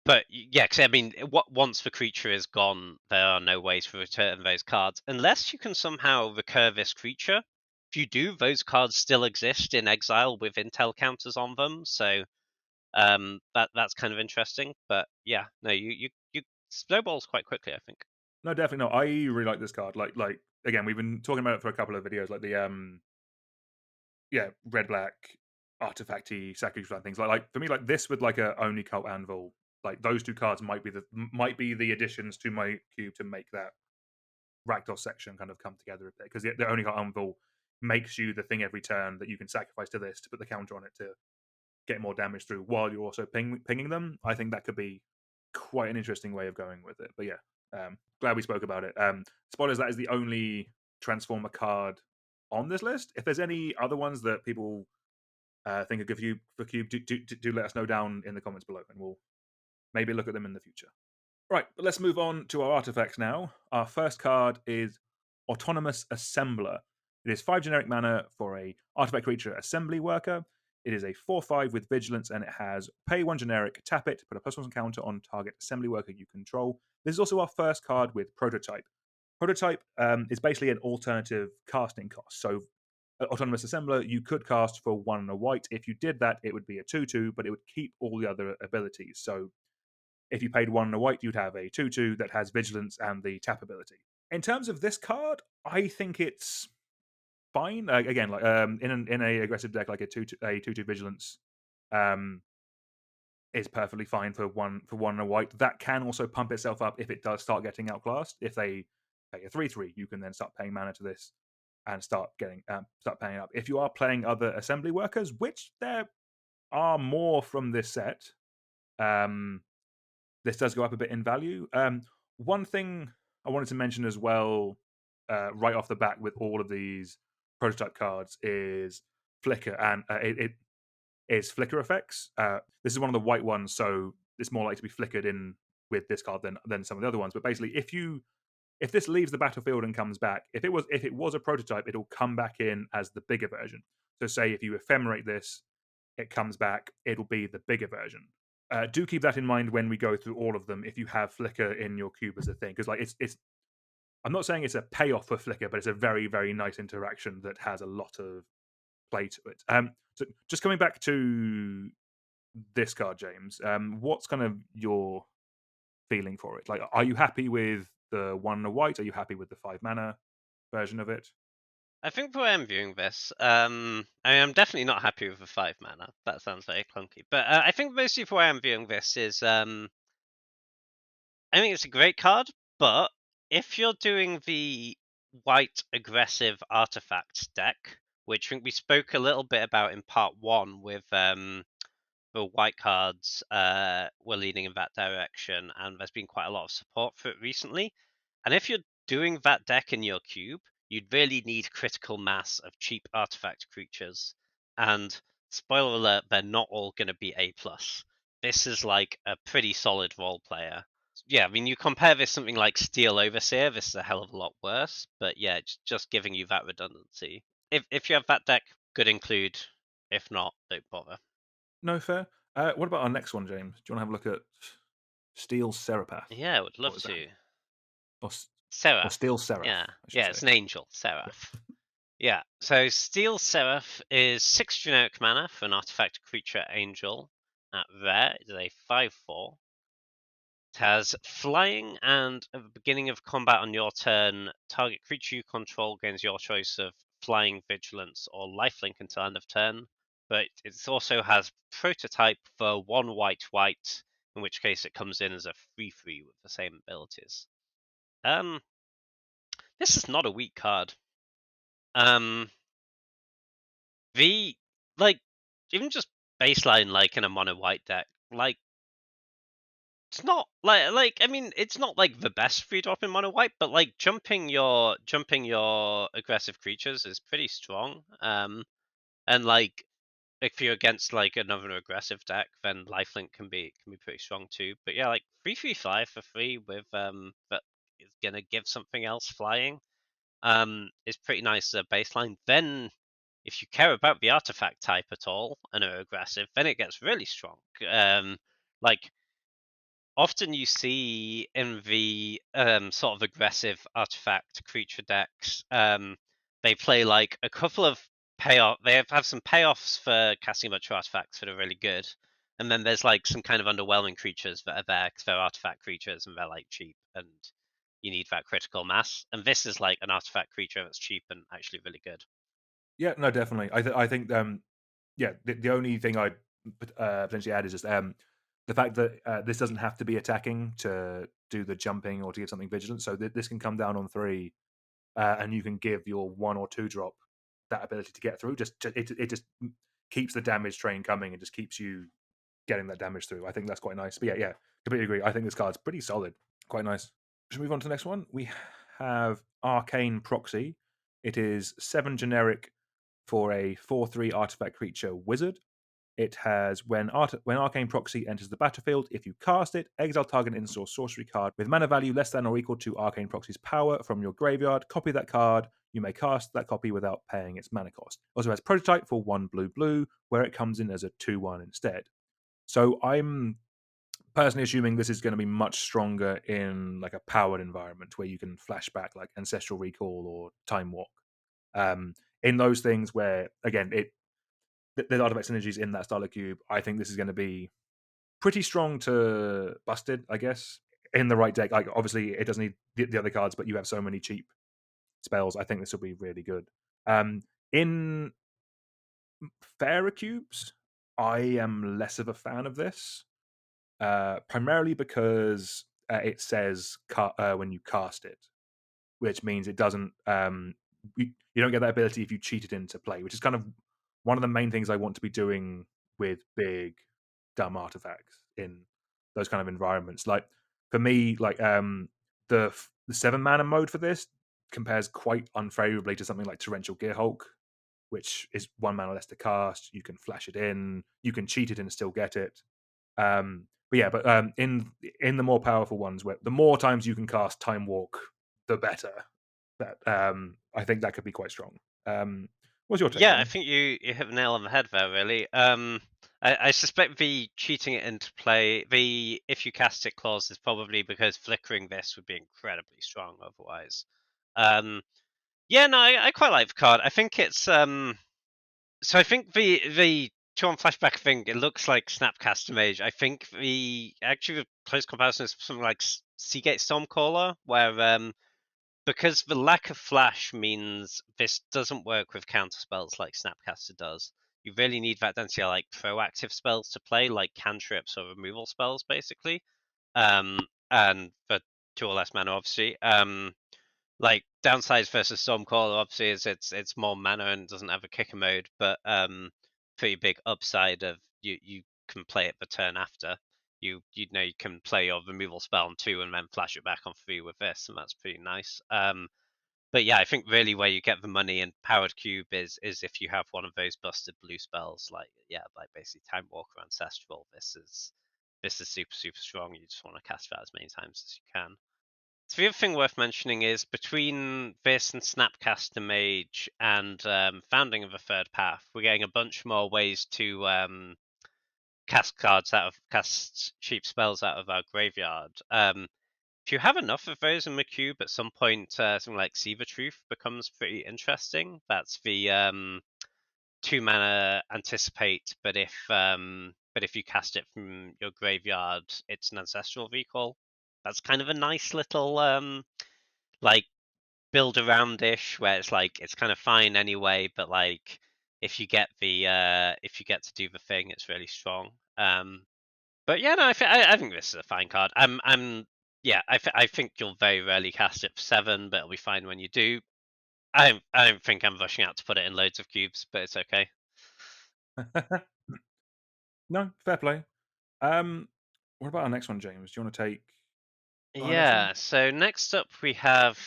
But yeah, because I mean, once the creature is gone, there are no ways to return those cards unless you can somehow recur this creature. If you do, those cards still exist in exile with intel counters on them. So that's kind of interesting. But yeah, no, you snowballs quite quickly, I think. No, definitely not. I really like this card. Like again, we've been talking about it for a couple of videos, like the yeah, red black artifacty sacrifice things. Like for me, like this with like a only cult anvil, like those 2 cards might be the additions to my cube to make that Rakdos section kind of come together a bit because the only cult anvil makes you the thing every turn that you can sacrifice to this to put the counter on it to get more damage through while you're also pinging them. I think that could be quite an interesting way of going with it. But yeah, glad we spoke about it. Spoilers, that is the only Transformer card on this list. If there's any other ones that people think are good for Cube, do let us know down in the comments below, and we'll maybe look at them in the future. Right, but let's move on to our artifacts now. Our first card is Autonomous Assembler. It is 5 generic mana for a artifact creature assembly worker. It is a 4/5 with vigilance, and it has pay 1 generic, tap it, put a +1 counter on target assembly worker you control. This is also our first card with Prototype. Prototype is basically an alternative casting cost. So Autonomous Assembler, you could cast for 1 and a white. If you did that, it would be a 2/2, but it would keep all the other abilities. So if you paid 1 and a white, you'd have a 2/2 that has vigilance and the tap ability. In terms of this card, I think it's fine. Again, like in a aggressive deck, like a 2/2 vigilance um, is perfectly fine for 1 and a white. That can also pump itself up if it does start getting outclassed. If they pay a 3/3, you can then start paying mana to this and start paying up. If you are playing other assembly workers, which there are more from this set, um, this does go up a bit in value. One thing I wanted to mention as well, right off the bat, with all of these prototype cards, is flicker, and it is flicker effects. This is one of the white ones, so it's more likely to be flickered in with this card than some of the other ones. But basically, if this leaves the battlefield and comes back, if it was a prototype, it'll come back in as the bigger version. So say if you ephemerate this, it comes back, it'll be the bigger version. Do keep that in mind when we go through all of them. If you have Flicker in your cube as a thing, because like it's I'm not saying it's a payoff for Flicker, but it's a very very nice interaction that has a lot of play to it. So just coming back to this card, James, what's kind of your feeling for it? Like, are you happy with the 1 and a white? Are you happy with the 5 mana version of it? I think the way I'm viewing this, I mean, I'm definitely not happy with the 5 mana. That sounds very clunky. But I think mostly the way I'm viewing this is, I think it's a great card, but if you're doing the white aggressive artifacts deck, which I think we spoke a little bit about in part 1 with the white cards were leaning in that direction, and there's been quite a lot of support for it recently. And if you're doing that deck in your cube, you'd really need critical mass of cheap artifact creatures. And spoiler alert, they're not all going to be A plus. this is like a pretty solid role player. Yeah, I mean, you compare this to something like Steel Overseer, this is a hell of a lot worse. But yeah, it's just giving you that redundancy. If you have that deck, good include. If not, don't bother. No fair. What about our next one, James? Do you want to have a look at Steel Serapath? Yeah, I would What love is that? to. Or, or Seraph. Steel Seraph, Yeah, I should yeah, it's say. an angel, Yeah. Seraph. Yeah, so Steel Seraph is 6 generic mana for an artifact creature angel. At rare, it is a 5/4. It has flying, and at the beginning of combat on your turn, target creature you control gains your choice of flying, vigilance, or lifelink until end of turn. But it also has prototype for 1 white white, in which case it comes in as a 3/3 with the same abilities. Um, this is not a weak card. Um, the like even just baseline like in a mono white deck, like it's not like I mean it's not like the best free drop in mono white, but like jumping your aggressive creatures is pretty strong. And like if you're against like another aggressive deck, then lifelink can be pretty strong too. But yeah, like 3/3/5 for free with that is gonna give something else flying. Is pretty nice as a baseline. Then if you care about the artifact type at all and are aggressive, then it gets really strong. Like often you see in the sort of aggressive artifact creature decks, they play like a couple of payoff. They have some payoffs for casting a bunch of artifacts that are really good, and then there's like some kind of underwhelming creatures that are there because they're artifact creatures and they're like cheap and you need that critical mass. And this is like an artifact creature that's cheap and actually really good. Yeah, no, definitely. I think yeah, the only thing I'd potentially add is just the fact that this doesn't have to be attacking to do the jumping or to give something vigilant. So this can come down on 3, and you can give your 1 or 2 drop that ability to get through. It just keeps the damage train coming and just keeps you getting that damage through. I think that's quite nice. But yeah, completely agree. I think this card's pretty solid, quite nice. Should we move on to the next one? We have Arcane Proxy. It is 7 generic for a 4/3 artifact creature wizard. It has when Arcane Proxy enters the battlefield, if you cast it, exile target instant or sorcery card with mana value less than or equal to Arcane Proxy's power from your graveyard. Copy that card. You may cast that copy without paying its mana cost. Also has prototype for 1 blue blue, where it comes in as a 2/1 instead. So I'm personally assuming this is going to be much stronger in like a powered environment where you can flashback like Ancestral Recall or Time Walk. In those things where again there's artifact synergies in that style of cube, I think this is going to be pretty strong to busted, I guess, in the right deck. Like obviously it doesn't need the other cards, but you have so many cheap spells. I think this will be really good. In fairer cubes, I am less of a fan of this, primarily because it says when you cast it, which means it doesn't. You don't get that ability if you cheat it into play, which is kind of one of the main things I want to be doing with big dumb artifacts in those kind of environments. Like for me, like the 7 mana mode for this compares quite unfavorably to something like Torrential Gearhulk, which is 1 mana less to cast. You can flash it in, you can cheat it and still get it. But yeah, but in the more powerful ones, where the more times you can cast Time Walk, the better. That I think that could be quite strong. What's your take, Yeah, I James? think you hit the nail on the head there, really. I suspect the cheating it into play, the if you cast it clause is probably because flickering this would be incredibly strong otherwise. Um, yeah, no, I quite like the card. I think it's so I think the two on flashback thing, it looks like Snapcaster Mage. I think the actually the close comparison is something like Seagate Stormcaller, where because the lack of flash means this doesn't work with counter spells like Snapcaster does. You really need that density of like proactive spells to play, like cantrips or removal spells, basically. Um, and for 2 or less mana, obviously. Like downsides versus Stormcaller, obviously, is it's more mana and doesn't have a kicker mode, but pretty big upside of you can play it the turn after. You know you can play your removal spell on 2 and then flash it back on 3 with this, and that's pretty nice. But yeah, I think really where you get the money in Powered Cube is if you have one of those busted blue spells, like yeah, like basically Time Walker Ancestral. This is this is super, super strong. You just want to cast that as many times as you can. So the other thing worth mentioning is between this and Snapcaster Mage and Founding of a Third Path, we're getting a bunch more ways to cast cheap spells out of our graveyard. If you have enough of those in the cube, at some point something like Seether Truth becomes pretty interesting. That's the 2-mana Anticipate, but if you cast it from your graveyard, it's an Ancestral Recall. That's kind of a nice little like build around ish, where it's like it's kind of fine anyway, but like if you get to do the thing, it's really strong. But yeah, no, I think this is a fine card. I think you'll very rarely cast it for 7, but it'll be fine when you do. I don't think I'm rushing out to put it in loads of cubes, but it's okay. No, fair play. What about our next one, James? Do you want to take our next one? Yeah, so next up we have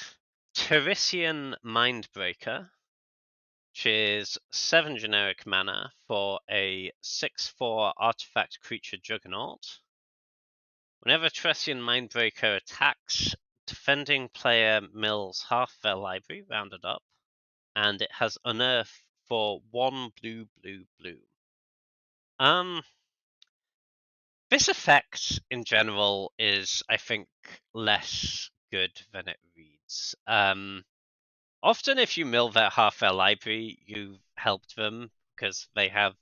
Teresian Mindbreaker, which is 7 generic mana for a 6/4 artifact creature juggernaut. Whenever Teresian Mindbreaker attacks, defending player mills half their library, rounded up, and it has unearth for 1 blue, blue, blue. This effect in general is, I think, less good than it reads. Often if you mill half their library, you've helped them because they have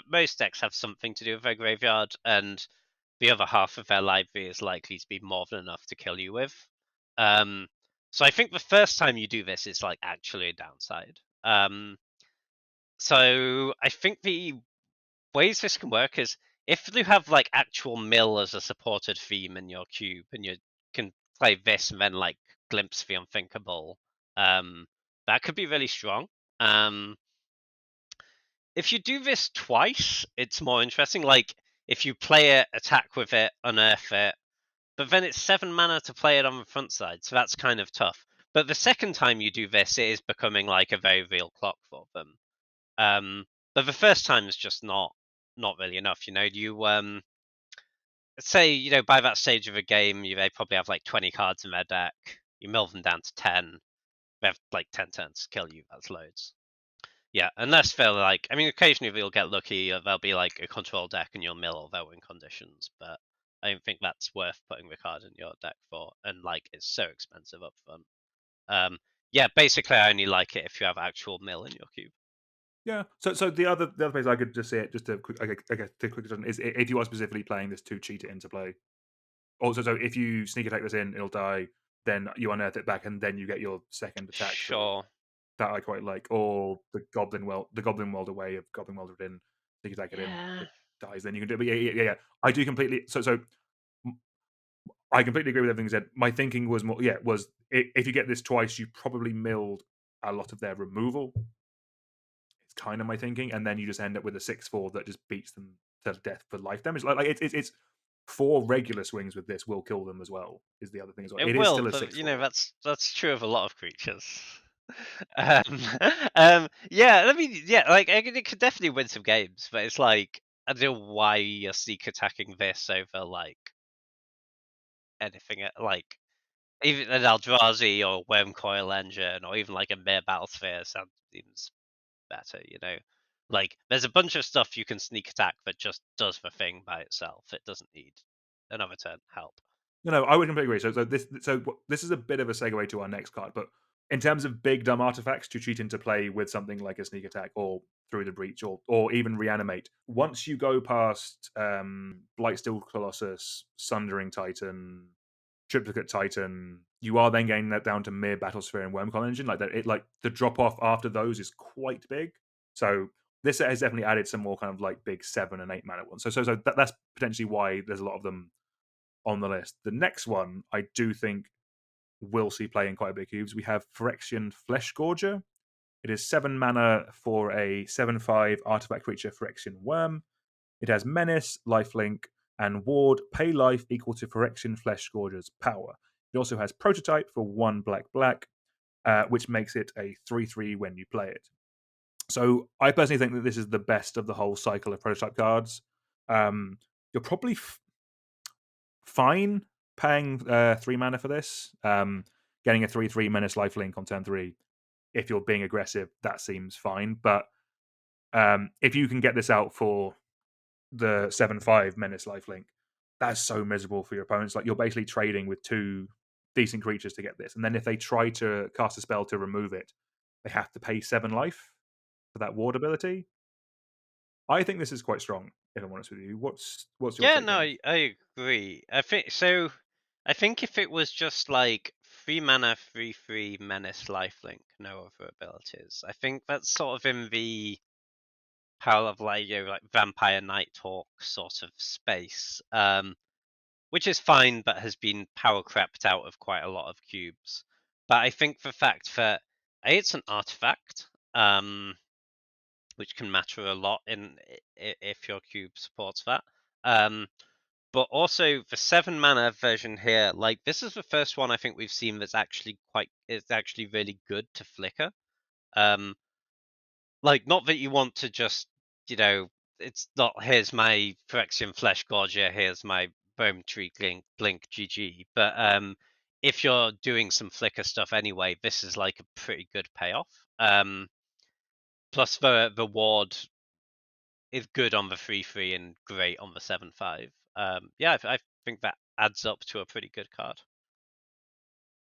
most decks have something to do with their graveyard, and the other half of their library is likely to be more than enough to kill you with. So I think the first time you do this is like actually a downside. So I think the ways this can work is if you have like actual mill as a supported theme in your cube, and you can play this and then like glimpse the unthinkable, that could be really strong. If you do this twice, it's more interesting. Like if you play it, attack with it, unearth it, but then it's 7 mana to play it on the front side, so that's kind of tough. But the second time you do this, it is becoming like a very real clock for them. But the first time is just not really enough. You say by that stage of a game, they probably have like 20 cards in their deck. You mill them down to 10. They have like 10 turns to kill you. That's loads. Yeah, unless they're like, I mean, occasionally they'll get lucky. Or they'll be like a control deck and you'll mill all their win conditions. But I don't think that's worth putting the card in your deck for. And like, it's so expensive up front. Yeah, basically, I only like it if you have actual mill in your cube. Yeah. So the other place I could just say it just to quick is if you are specifically playing this to cheat it into play. Also, so if you sneak attack this in, it'll die. Then you unearth it back, and then you get your second attack through. Sure. That I quite like. Or the Goblin Welder way of Goblin Welder in, sneak attack it in, Yeah. it dies. Then you can do. But yeah. I do completely. So I completely agree with everything you said. My thinking was more, if you get this twice, you probably milled a lot of their removal. It's kind of my thinking, and then you just end up with a 6/4 that just beats them to death for life damage. Like it's 4 regular swings with this will kill them as well. Is the other thing as well. It It is will, still a but 6/4. that's true of a lot of creatures. Yeah, I mean, yeah, like it could definitely win some games, but it's like I don't know why you're sneak attacking this over like anything like even an Eldrazi or Wormcoil Engine or even like a Mere Battlesphere seems better. Like there's a bunch of stuff you can sneak attack that just does the thing by itself. It doesn't need another turn help. No, I would completely agree. This is a bit of a segue to our next card, but in terms of big dumb artifacts to cheat into play with something like a sneak attack or through the breach or even reanimate, once you go past Blightsteel Colossus, Sundering Titan, Triplicate Titan, you are then getting that down to mere Battlesphere and Wormcoil Engine. Like that, the drop off after those is quite big. So this set has definitely added some more kind of like big 7 and 8 mana ones. So that's potentially why there's a lot of them on the list. The next one I do think will see play in quite big cubes. We have Phyrexian Fleshgorger. It is 7 mana for a 7/5 artifact creature Phyrexian Worm. It has Menace, Lifelink, and Ward. Pay life equal to Phyrexian Fleshgorger's power. It also has Prototype for 1 black, which makes it a 3/3 when you play it. So I personally think that this is the best of the whole cycle of Prototype cards. you're probably fine paying 3 mana for this. Getting a 3/3 menace lifelink on turn 3, if you're being aggressive, that seems fine. But if you can get this out for the 7/5 menace lifelink, that's so miserable for your opponents. Like, you're basically trading with 2 decent creatures to get this, and then if they try to cast a spell to remove it, they have to pay 7 life for that ward ability. I think this is quite strong, if I'm honest with you. What's your Yeah, take, no, James? I agree. I think so. I think if it was just like 3 mana, 3/3 menace lifelink, no other abilities, I think that's sort of in the Power of like like Vampire Nighthawk sort of space, which is fine, but has been power crept out of quite a lot of cubes. But I think the fact that it's an artifact, which can matter a lot in if your cube supports that. Um, but also the 7 mana version here, like this is the first one I think we've seen that's actually really good to flicker. Um, like not that you want to just, you know, it's not here's my Phyrexian Flesh Gorger, here's my Bone Tree Blink GG. But if you're doing some flicker stuff anyway, this is like a pretty good payoff. Plus the ward is good on the 3/3 and great on the 7/5. Yeah, I think that adds up to a pretty good card.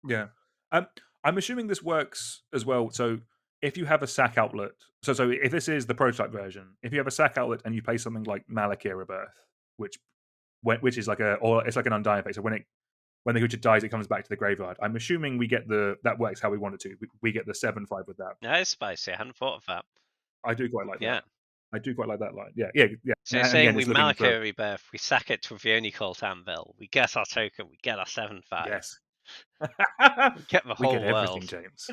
Yeah. Um, I'm assuming this works as well. So if you have a sack outlet, so if this is the prototype version, if you have a sack outlet and you play something like Malakir Rebirth, which which is like or it's like an undying effect. So when the creature dies, it comes back to the graveyard. I'm assuming we get that works how we want it to. We get the 7/5 with that. Yeah, it's spicy. I hadn't thought of that. I do quite like that. Yeah. I do quite like that line. Yeah, yeah, yeah. So you're And again, saying we it's looking for Malakir Rebirth, we sack it to the only cult anvil, we get our token, we get our 7/5. yes. We get the We get whole everything, world. James.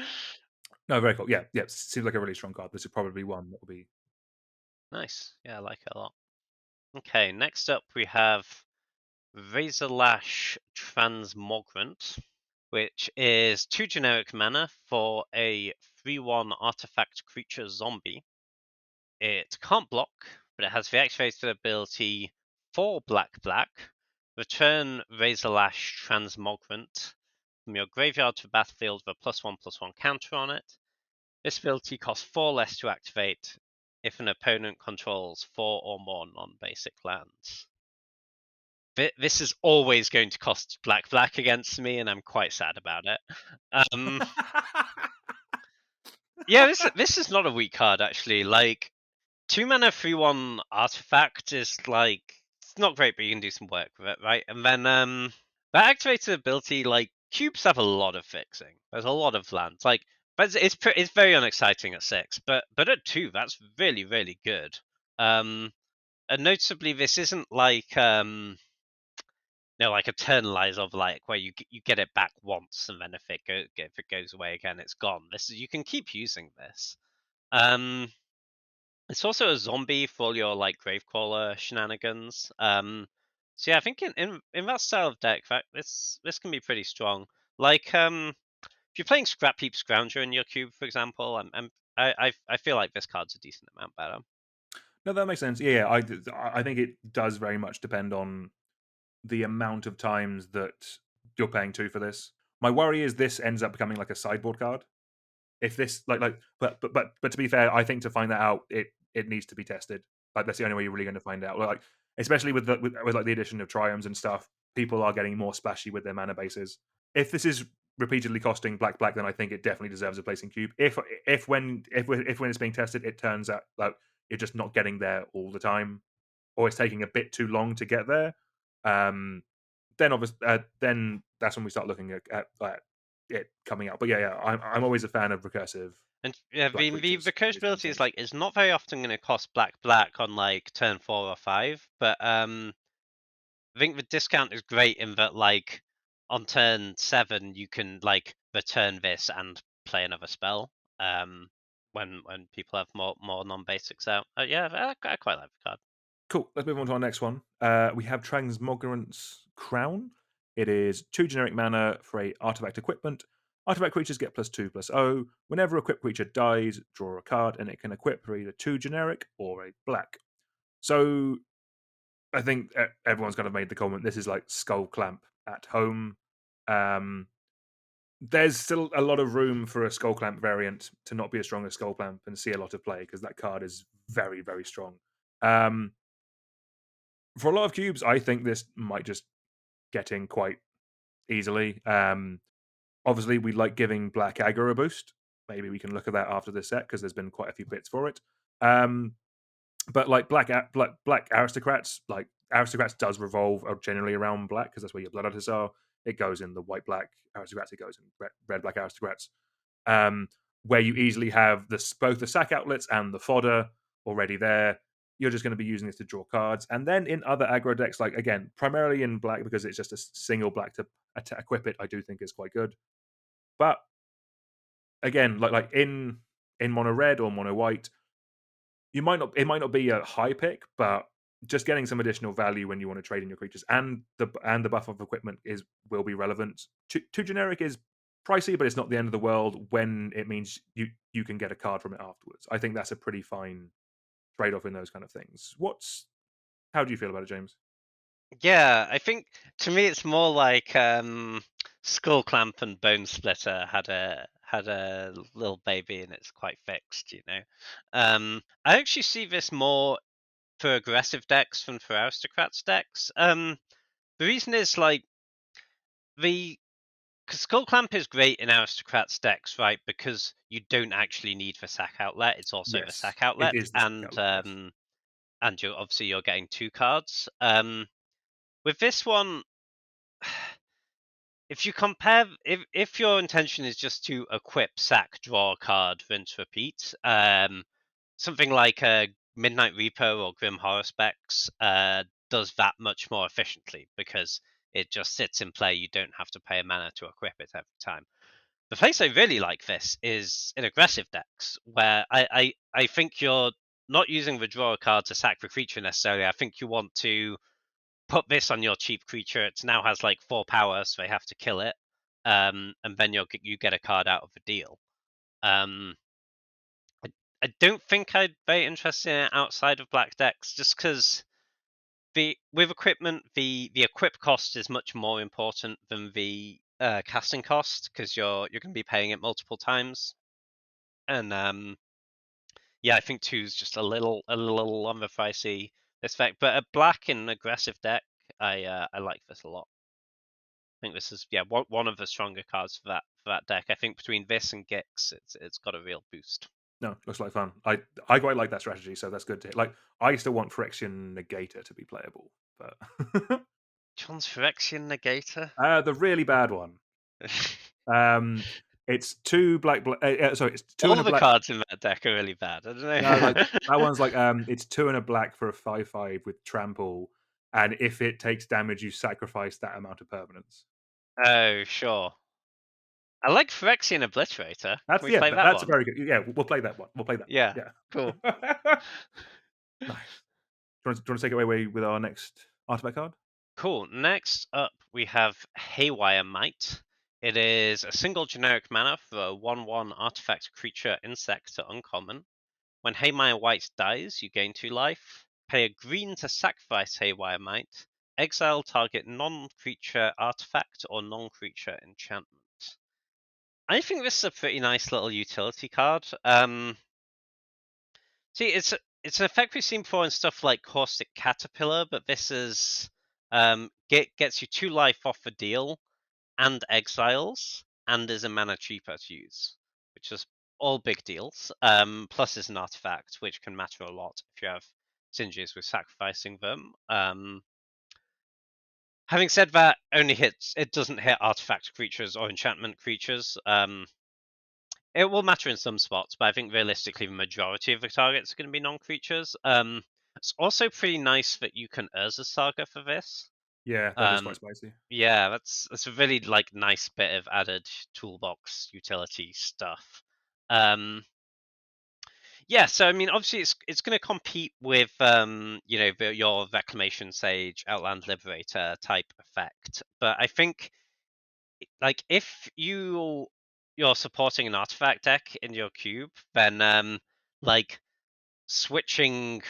No, very cool. Yeah, yeah. Seems like a really strong card. This is probably one that will be. Nice. Yeah, I like it a lot. Okay, next up we have Razorlash Transmogrant, which is 2 generic mana for a 3/1 artifact creature zombie. It can't block, but it has the activated ability for black. Return Razorlash Transmogrant from your graveyard to battlefield with a +1/+1 counter on it. This ability costs 4 less to activate if an opponent controls 4 or more non-basic lands. This is always going to cost black against me, and I'm quite sad about it. Yeah, this is not a weak card actually. Like 2 mana 3/1 artifact is like it's not great, but you can do some work with it, right? And then that activated ability, like cubes have a lot of fixing. There's a lot of lands, like, but it's very unexciting at 6, but at 2, that's really good. And noticeably, this isn't like like Eternalize of like where you get it back once, and then if it goes away again, it's gone. This is you can keep using this. It's also a zombie for your like Gravecrawler shenanigans. So yeah, I think in that style of deck, this can be pretty strong. Like if you're playing Scrap Heap Scrounger in your cube, for example, I feel like this card's a decent amount better. No, that makes sense. Yeah, I think it does very much depend on the amount of times that you're paying 2 for this. My worry is this ends up becoming like a sideboard card. If this but to be fair, I think to find that out, it needs to be tested. Like that's the only way you're really going to find out. Like especially with like the addition of triomes and stuff, people are getting more splashy with their mana bases. If this is repeatedly costing black, then I think it definitely deserves a place in cube. If when it's being tested, it turns out like you're just not getting there all the time, or it's taking a bit too long to get there, then obviously then that's when we start looking at it coming out. But yeah, I'm always a fan of recursive And yeah, black the creatures. recursion ability is like it's not very often going to cost black on like turn 4 or 5, but I think the discount is great in that like on turn 7 you can like return this and play another spell. When people have more non-basics out. Yeah, I quite like the card. Cool. Let's move on to our next one. We have Transmogrant's Crown. It is 2 generic mana for a artifact equipment. Artifact creatures get +2/+0. Whenever a equipped creature dies, draw a card, and it can equip for either 2 generic or a black. So I think everyone's kind of made the comment. This is like Skull Clamp at home. Um, there's still a lot of room for a Skull Clamp variant to not be as strong as Skull Clamp and see a lot of play because that card is very, very strong. Um, for a lot of cubes, I think this might just get in quite easily. Obviously, we like giving Black Aggro a boost. Maybe we can look at that after this set because there's been quite a few bits for it. Um, but like black aristocrats, like aristocrats does revolve generally around black because that's where your blood artists are. It goes in the white black aristocrats. It goes in red black aristocrats. Um, where you easily have both the sack outlets and the fodder already there. You're just going to be using this to draw cards, and then in other aggro decks, like again, primarily in black because it's just a single black to equip it. I do think is quite good, but again, like in mono red or mono white, you might not. It might not be a high pick, but just getting some additional value when you want to trade in your creatures and the buff of equipment will be relevant. Too generic is pricey, but it's not the end of the world when it means you can get a card from it afterwards. I think that's a pretty fine trade off in those kind of things. How do you feel about it, James? Yeah, I think to me it's more like Skull Clamp and Bone Splitter had a little baby and it's quite fixed, you know. I actually see this more for aggressive decks than for aristocrats decks. The reason is like the cause Skull Clamp is great in aristocrats decks, right? Because you don't actually need the sack outlet; it's also the Yes, sack it outlet, is the outlet. Yes, and you're getting two cards. With this one, if you compare, if your intention is just to equip, sack, draw a card, rinse, repeat, something like a Midnight Reaper or Grim Horror Specs does that much more efficiently because it just sits in play. You don't have to pay a mana to equip it every time. The place I really like this is in aggressive decks, where I think you're not using the draw card to sack the creature necessarily. I think you want to put this on your cheap creature. It now has like 4 power, so they have to kill it. And then you get a card out of the deal. Um, I, I don't think I'd be very interested in it outside of black decks, just because the with equipment, the equip cost is much more important than the casting cost because you're going to be paying it multiple times. And yeah, I think two's just a little on the pricey aspect. But a black and aggressive deck, I like this a lot. I think this is one of the stronger cards for that deck. I think between this and Gix, it's got a real boost. no, looks like fun. I quite like that strategy, so that's good to hear. Like I still want Phyrexian Negator to be playable, but John's Phyrexian Negator. the really bad one. Um, it's two sorry, it's two and All a the black. cards in that deck are really bad. I don't No, like know. that one's like it's two and a black for a 5/5 with trample, and if it takes damage, you sacrifice that amount of permanence. Oh, sure. I like Phyrexian Obliterator. Can That's we play that that's a one? very good. Yeah, we'll play that one. We'll play that. Yeah, Yeah. cool. Nice. Do you want to take it away with our next artifact card? Cool. Next up, we have Haywire Might. It is a single generic mana for a 1/1 artifact creature insect to uncommon. When Haymire White dies, you gain 2 life. Pay a green to sacrifice Haywire Might. Exile target non-creature artifact or non-creature enchantment. I think this is a pretty nice little utility card. See, it's an effect we've seen before in stuff like Caustic Caterpillar, but this is gets you 2 life off the deal and exiles, and is a mana cheaper to use, which is all big deals. Plus is an artifact, which can matter a lot if you have synergies with sacrificing them. Having said that, it doesn't hit artifact creatures or enchantment creatures. It will matter in some spots, but I think realistically the majority of the targets are going to be non-creatures. It's also pretty nice that you can Urza Saga for this. Yeah, that is quite Um, spicy. yeah, that's a really like nice bit of added toolbox utility stuff. Um, yeah, so I mean, obviously it's going to compete with your Reclamation Sage, Outland Liberator type effect, but I think like if you're supporting an artifact deck in your cube, then like switching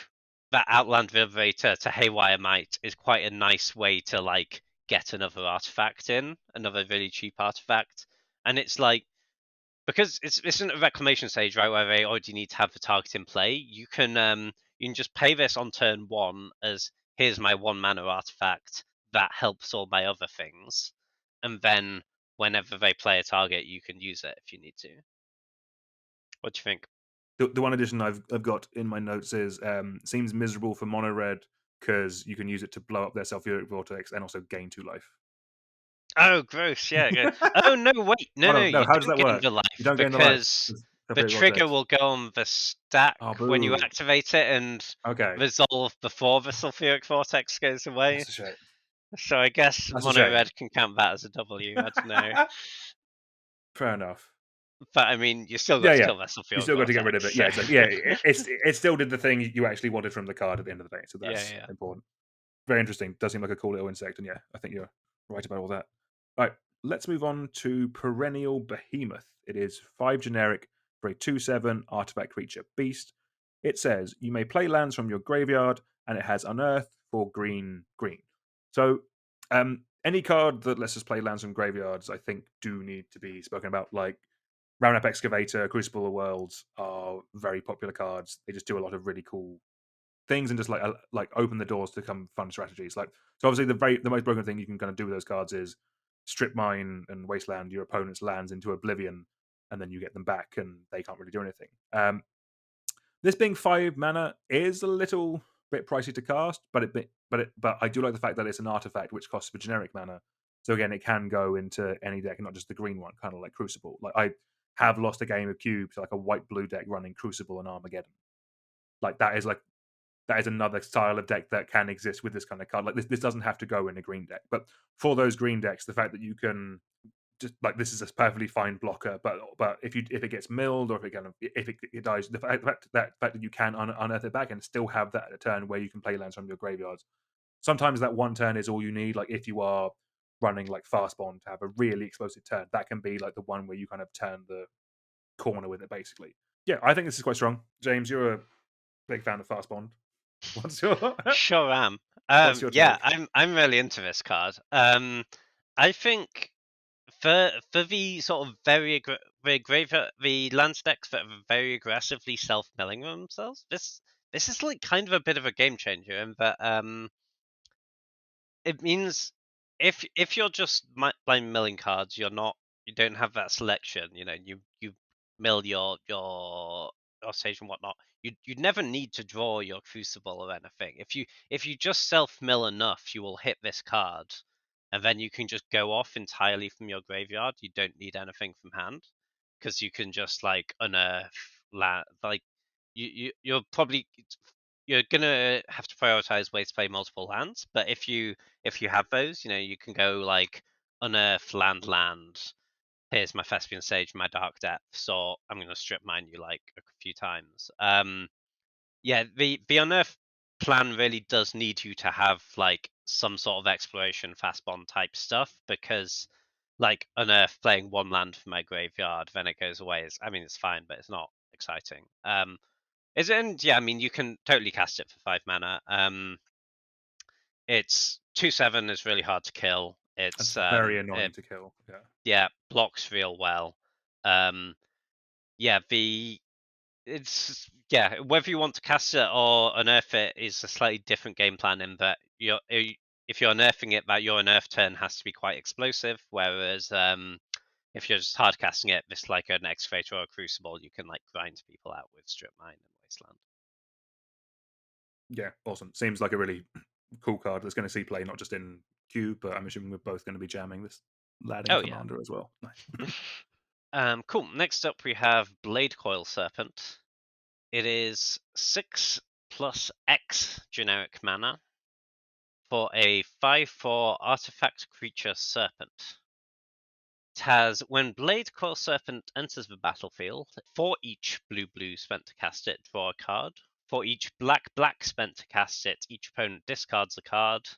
that Outland Vibrator to Haywire Might is quite a nice way to like get another artifact in, another really cheap artifact. And it's like, because it's isn't a reclamation stage, right, where they already need to have the target in play, you can just pay this on turn 1 as here's my 1 mana artifact that helps all my other things. And then whenever they play a target, you can use it if you need to. What do you think? The one addition I've got in my notes is seems miserable for mono red because you can use it to blow up their sulfuric vortex and also gain 2 life. Oh, gross! Yeah. Oh no, wait, Oh no, no, no. you How does don't that gain work? the You life don't gain the life. because With the sulfuric trigger vortex. will go on the stack Oh when you boo. activate it and Okay, resolve before the sulfuric vortex goes away. that's a shame. So I guess That's a mono shame. red can count that as a W. I don't know, Fair enough. but I mean, you still got Yeah, to yeah. kill that You sulfuric still got to get rid vortex. of it. So Yeah, exactly. Yeah, it still did the thing you actually wanted from the card at the end of the day. So yeah, that's yeah. important. Very interesting. Does seem like a cool little insect, and yeah, I think you're right about all that. Right, let's move on to Perennial Behemoth. It is 5 generic for a 2/7 artifact creature beast. It says you may play lands from your graveyard, and it has Unearth for green, green. So, any card that lets us play lands from graveyards, I think, do need to be spoken about. Like Roundup Excavator, Crucible of Worlds are very popular cards. They just do a lot of really cool things and just like open the doors to come fun strategies. Like so, obviously the most broken thing you can kind of do with those cards is strip mine and wasteland your opponent's lands into oblivion, and then you get them back, and they can't really do anything. This being 5 mana is a little bit pricey to cast, but I do like the fact that it's an artifact which costs for generic mana. So again, it can go into any deck, not just the green one, kind of like Crucible. Like I have lost a game of cube to like a white blue deck running Crucible and Armageddon. Like that is another style of deck that can exist with this kind of card. Like this doesn't have to go in a green deck, but for those green decks, the fact that you can just like this is a perfectly fine blocker, but if it gets milled or if it dies, the fact that you can unearth it back and still have that at a turn where you can play lands from your graveyards. Sometimes that one turn is all you need. Like if you are running like fast bond to have a really explosive turn, that can be like the one where you kind of turn the corner with it, basically. Yeah, I think this is quite strong. James, you're a big fan of fast bond. What's your Sure am. what's your Yeah, take? I'm really into this card. I think for the sort of the the land decks that are very aggressively self milling themselves, this is like kind of a bit of a game changer in that it means if you're just playing milling cards, you don't have that selection. You know, you mill your stage and whatnot. You never need to draw your crucible or anything. If you just self mill enough, you will hit this card, and then you can just go off entirely from your graveyard. You don't need anything from hand because you can just like unearth like you're gonna have to prioritize ways to play multiple lands. But if you have those, you can go like unearth land. Here's my Thespian Sage, my Dark Depths, or I'm gonna strip mine you like a few times. Yeah, the unearth plan really does need you to have like some sort of exploration fast bond type stuff because like unearth playing one land from my graveyard, then it goes away. I mean, it's fine, but it's not exciting. Is it? And yeah, I mean, you can totally cast it for 5 mana. It's 2/7 is really hard to kill. That's It's very annoying to kill. Yeah. yeah, blocks real well. Um, yeah, whether you want to cast it or unearth it is a slightly different game plan in that if you're unearthing it, that your unearth turn has to be quite explosive. Whereas if you're just hard casting it, this like an excavator or a crucible, you can like grind people out with strip mine and wasteland. Yeah, awesome. Seems like a really cool card that's going to see play not just in Cube, but I'm assuming we're both going to be jamming this lad in Oh yeah. Commander as well. Nice. Cool. Next up, we have Blade Coil Serpent. It is 6 plus X generic mana for a 5/4 artifact creature serpent. It has when Blade Coil Serpent enters the battlefield, for each blue spent to cast it, draw a card. For each black spent to cast it, each opponent discards a card.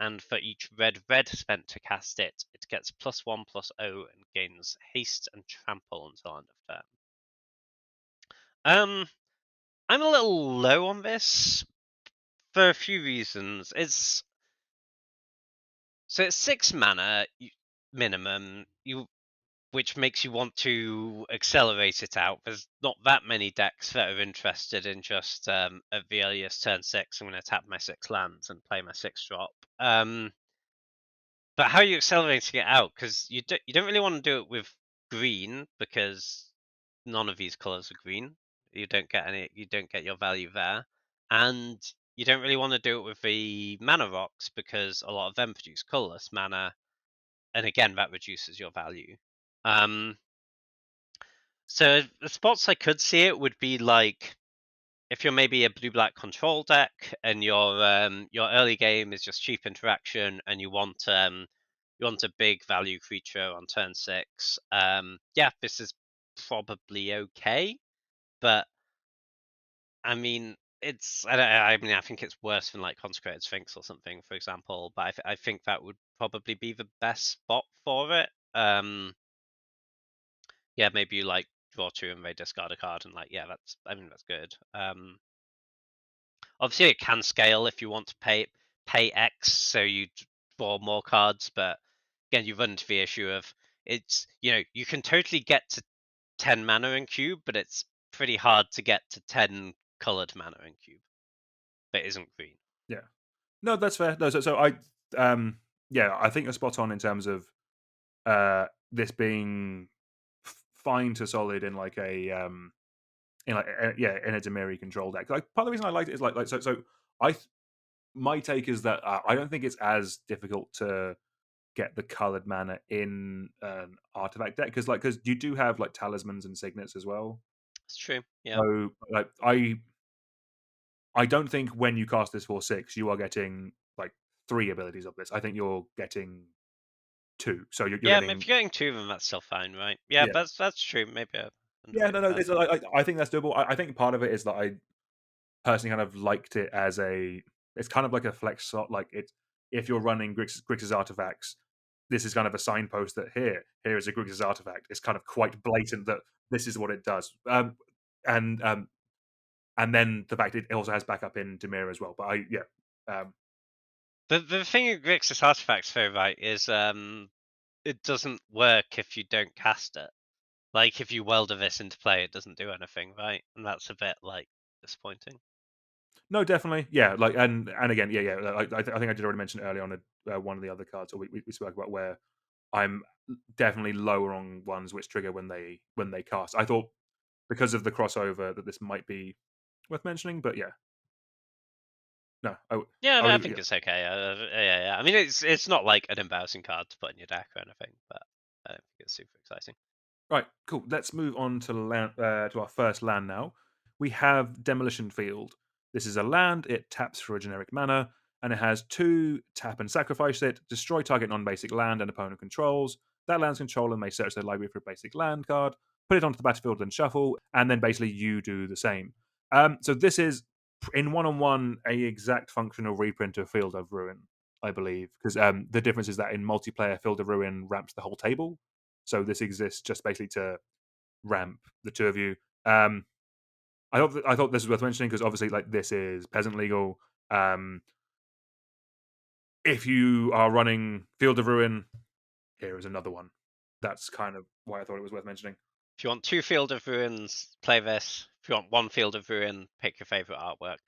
And for each red spent to cast it, it gets +1/+0 and gains haste and trample until end of turn. I'm a little low on this for a few reasons. It's 6 mana minimum. Which makes you want to accelerate it out. There's not that many decks that are interested in just at the earliest turn 6, I'm going to tap my 6 lands and play my 6 drop. But how are you accelerating it out? Because you don't really want to do it with green, because none of these colors are green. You don't get your value there, and you don't really want to do it with the mana rocks, because a lot of them produce colorless mana, and again that reduces your value. So the spots I could see it would be like if you're maybe a blue-black control deck and your early game is just cheap interaction and you want a big value creature on turn 6. Yeah, this is probably okay, but I mean I think it's worse than like Consecrated Sphinx or something, for example. But I think that would probably be the best spot for it. Yeah, maybe you like draw 2 and they discard a card, and like, yeah, I mean that's good. Obviously it can scale if you want to pay X, so you draw more cards, but again you run into the issue of it's you can totally get to 10 mana in cube, but it's pretty hard to get to 10 colored mana in cube that isn't green. Yeah. No, that's fair. No, so yeah, I think you're spot on in terms of this being fine to solid in like a yeah, in a Demiri control deck. Like part of the reason I liked it is like so I th- my take is that I don't think it's as difficult to get the colored mana in an artifact deck, because you do have like talismans and signets as well. It's true. Yeah. So like I don't think when you cast this for 6 you are getting like 3 abilities of this. I think you're getting 2. So you're Yeah, if getting, you're getting 2 of them, that's still fine, right? Yeah, yeah. that's true. Maybe I Yeah, underrated no, that. it's, I think that's doable. I think part of it is that I personally kind of liked it as it's kind of like a flex slot. Like it's if you're running Grixis artifacts, this is kind of a signpost that here is a Grixis artifact. It's kind of quite blatant that this is what it does. And and then the fact it also has backup in Demir as well. But The thing with Grixis artifacts, though, right, is it doesn't work if you don't cast it. Like if you welder this into play, it doesn't do anything, right? And that's a bit like disappointing. no, definitely, yeah. Like and again, yeah. I think I did already mention earlier on one of the other cards, or we spoke about where I'm definitely lower on ones which trigger when they cast. I thought because of the crossover that this might be worth mentioning, but yeah, no, Yeah, I no, I would, yeah. think it's okay. Yeah. I mean, it's not like an embarrassing card to put in your deck or anything, but I don't think it's super exciting. Right, cool. Let's move on to to our first land now. We have Demolition Field. This is a land. It taps for a generic mana, and it has 2 tap and sacrifice it. Destroy target non-basic land and opponent controls. That land's controller may search their library for a basic land card, put it onto the battlefield, and shuffle. And then basically you do the same. So this is in one-on-one a exact functional reprint of Field of Ruin, I believe, because the difference is that in multiplayer, Field of Ruin ramps the whole table. So this exists just basically to ramp the 2 of you. I thought this was worth mentioning because obviously, like, this is peasant legal. Um, if you are running Field of Ruin, here is another one. That's kind of why I thought it was worth mentioning. If you want 2 Field of Ruins, play this. If you want 1 Field of Ruin, pick your favorite artwork.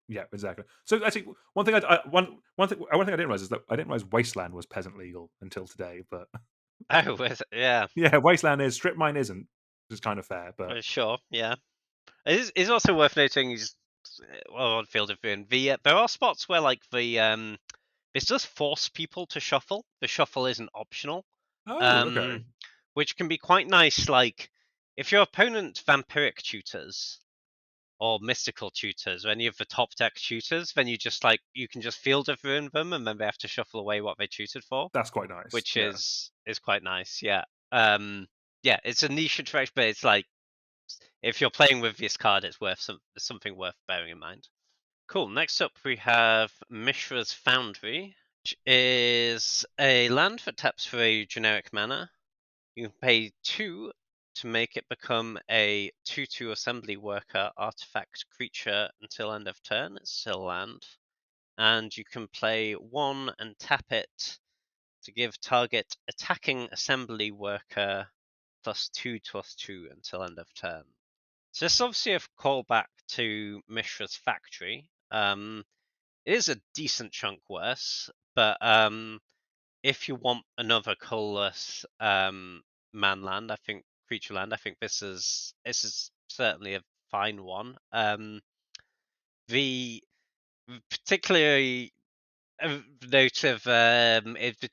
Yeah, exactly. So actually, one thing one thing I didn't realize is that I didn't realize Wasteland was peasant legal until today. But Oh, yeah, yeah, Wasteland is. Strip Mine isn't, which is kind of fair. But sure, yeah. It is also worth noting well, on Field of Ruin, there are spots where like this does force people to shuffle. The shuffle isn't optional, oh, okay, um, which can be quite nice. Like if your opponent vampiric tutors or mystical tutors or any of the top deck tutors, then you can just Field of Ruin them, and then they have to shuffle away what they tutored for, that's quite nice. which Yeah. is quite nice. Yeah. Yeah, it's a niche interaction, but it's like if you're playing with this card, it's something worth bearing in mind. Cool. Next up, we have Mishra's Foundry, which is a land that taps for a generic mana. You can pay 2 to make it become a 2/2 assembly worker artifact creature until end of turn. It's still land. And you can play 1 and tap it to give target attacking assembly worker +2/+2 until end of turn. So this is obviously a callback to Mishra's Factory. It is a decent chunk worse, but if you want another colorless man land, I think creature land, I think this is certainly a fine one. The particularly note of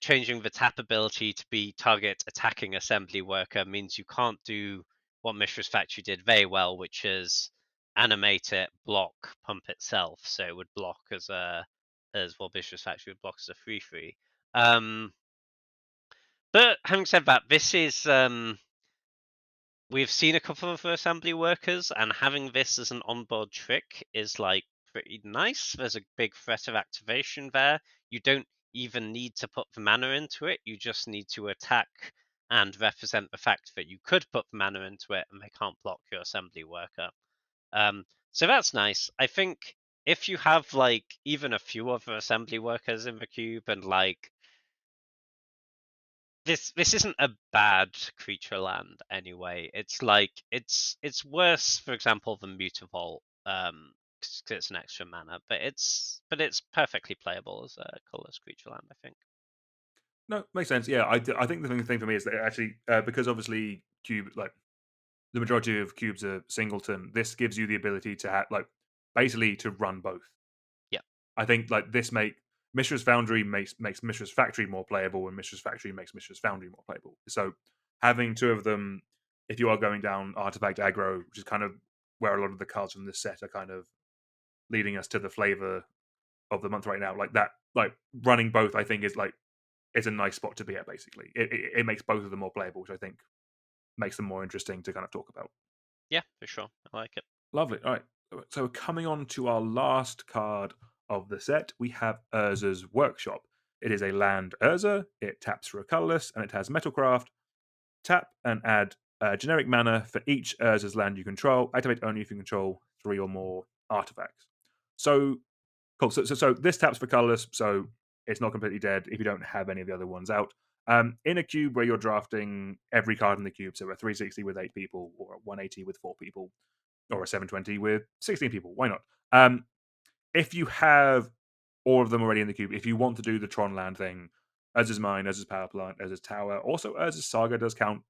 changing the tap ability to be target attacking assembly worker means you can't do what Mishra's Factory did very well, which is animate it, block, pump itself. So it would block as well. Mishra's Factory would block as a 3/3. But having said that, this is we've seen a couple of assembly workers, and having this as an onboard trick is like pretty nice. There's a big threat of activation there. You don't even need to put the mana into it. You just need to attack and represent the fact that you could put the mana into it and they can't block your assembly worker. So that's nice. I think if you have like even a few other assembly workers in the cube and like this isn't a bad creature land anyway. It's like it's worse, for example, than Mutavault, 'cause it's an extra mana, but it's perfectly playable as a colorless creature land, I think. No, makes sense. Yeah, I think the thing for me is that actually because obviously cube like the majority of cubes are singleton. This gives you the ability to have like basically to run both. Yeah, I think like this Mishra's Foundry makes Mishra's Factory more playable, and Mishra's Factory makes Mishra's Foundry more playable. So having two of them, if you are going down artifact aggro, which is kind of where a lot of the cards from this set are kind of leading us to the flavor of the month right now, like that, like running both, I think is a nice spot to be at. Basically, it makes both of them more playable, which I think makes them more interesting to kind of talk about. yeah, for sure. I like it. Lovely. All right. So coming on to our last card of the set, we have Urza's Workshop. It is a land Urza. It taps for a colorless, and it has Metalcraft. Tap and add generic mana for each Urza's land you control. Activate only if you control 3 or more artifacts. So cool. So this taps for colorless, so it's not completely dead if you don't have any of the other ones out. In a cube where you're drafting every card in the cube, so a 360 with 8 people, or a 180 with 4 people, or a 720 with 16 people. Why not? If you have all of them already in the cube, if you want to do the Tron land thing, Urza's Mine, Urza's Power Plant, Urza's Tower, also Urza's Saga does count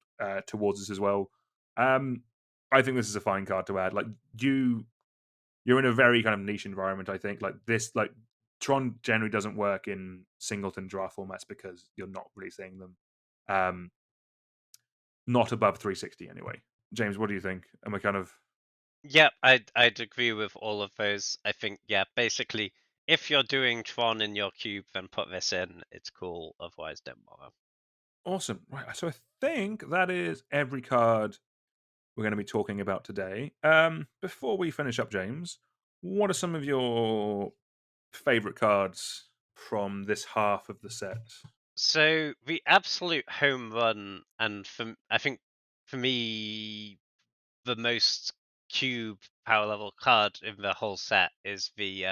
towards this as well. I think this is a fine card to add. Like you're in a very kind of niche environment. I think like this, like Tron generally doesn't work in singleton draft formats because you're not really seeing them. Um, not above 360 anyway. James, what do you think? Am I kind of Yeah, I'd agree with all of those. I think yeah, basically, if you're doing Tron in your cube, then put this in. It's cool. Otherwise, don't bother. awesome? Right. So I think that is every card we're going to be talking about today. Before we finish up, James, what are some of your favorite cards from this half of the set? So the absolute home run, and I think for me, the most cube power level card in the whole set is the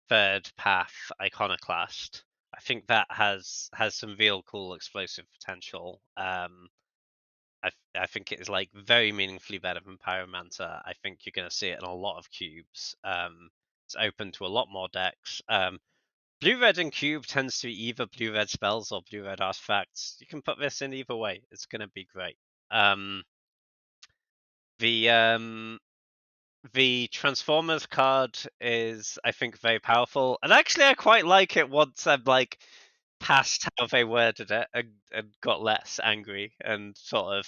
third path iconoclast. I think that has some real cool explosive potential. I think it is like very meaningfully better than Pyromancer. I think you're going to see it in a lot of cubes. It's open to a lot more decks. Blue red and cube tends to be either blue red spells or blue red artifacts. You can put this in either way. It's going to be great. The the Transformers card is, I think, very powerful, and actually, I quite like it once I'm like past how they worded it and got less angry and sort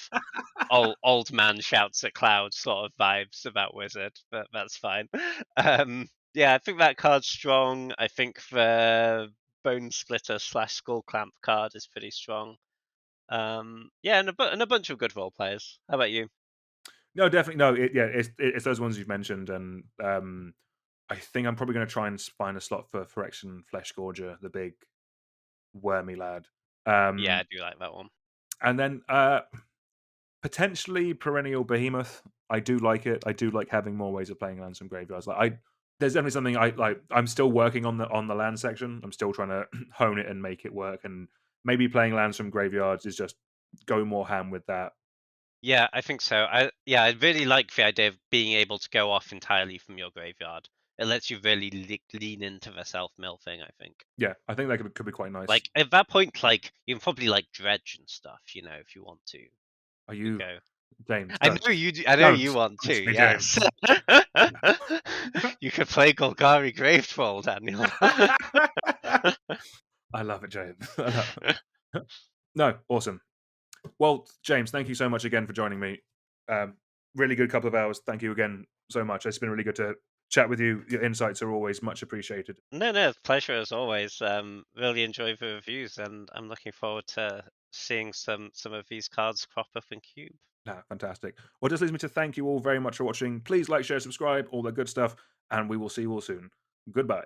of old man shouts at cloud sort of vibes about Wizard, but that's fine. Yeah, I think that card's strong. I think the Bone Splitter / Skull Clamp card is pretty strong. Yeah, and a bunch of good role players. How about you? No, definitely no. It's those ones you've mentioned, and I think I'm probably going to try and find a slot for Phyrexian Flesh Gorger, the big wormy lad. Yeah, Um, I do like that one. and then Potentially Perennial Behemoth. I do like it. I do like having more ways of playing lands from graveyards. Like I there's definitely something I like. I'm still working on the land section. I'm still trying to hone it and make it work. And maybe playing lands from graveyards is just go more ham with that. Yeah, I think so. I really like the idea of being able to go off entirely from your graveyard. It lets you really lean into the self mill thing, I think. Yeah, I think that could be quite nice. Like at that point, like you can probably like dredge and stuff, if you want to. Are You you go. James? I Don't know you. I know don't you want to. push me, Yes. James. You could play Golgari Grave Troll, Daniel. I love it, James. I love it. No, awesome. Well, James, thank you so much again for joining me. Um, really good couple of hours. Thank you again so much. It's been really good to chat with you. Your insights are always much appreciated. No, pleasure as always. Really enjoy the reviews, and I'm looking forward to seeing some of these cards crop up in Cube. Nah, fantastic. Well, just leaves me to thank you all very much for watching. Please like, share, subscribe, all that good stuff, and we will see you all soon. Goodbye.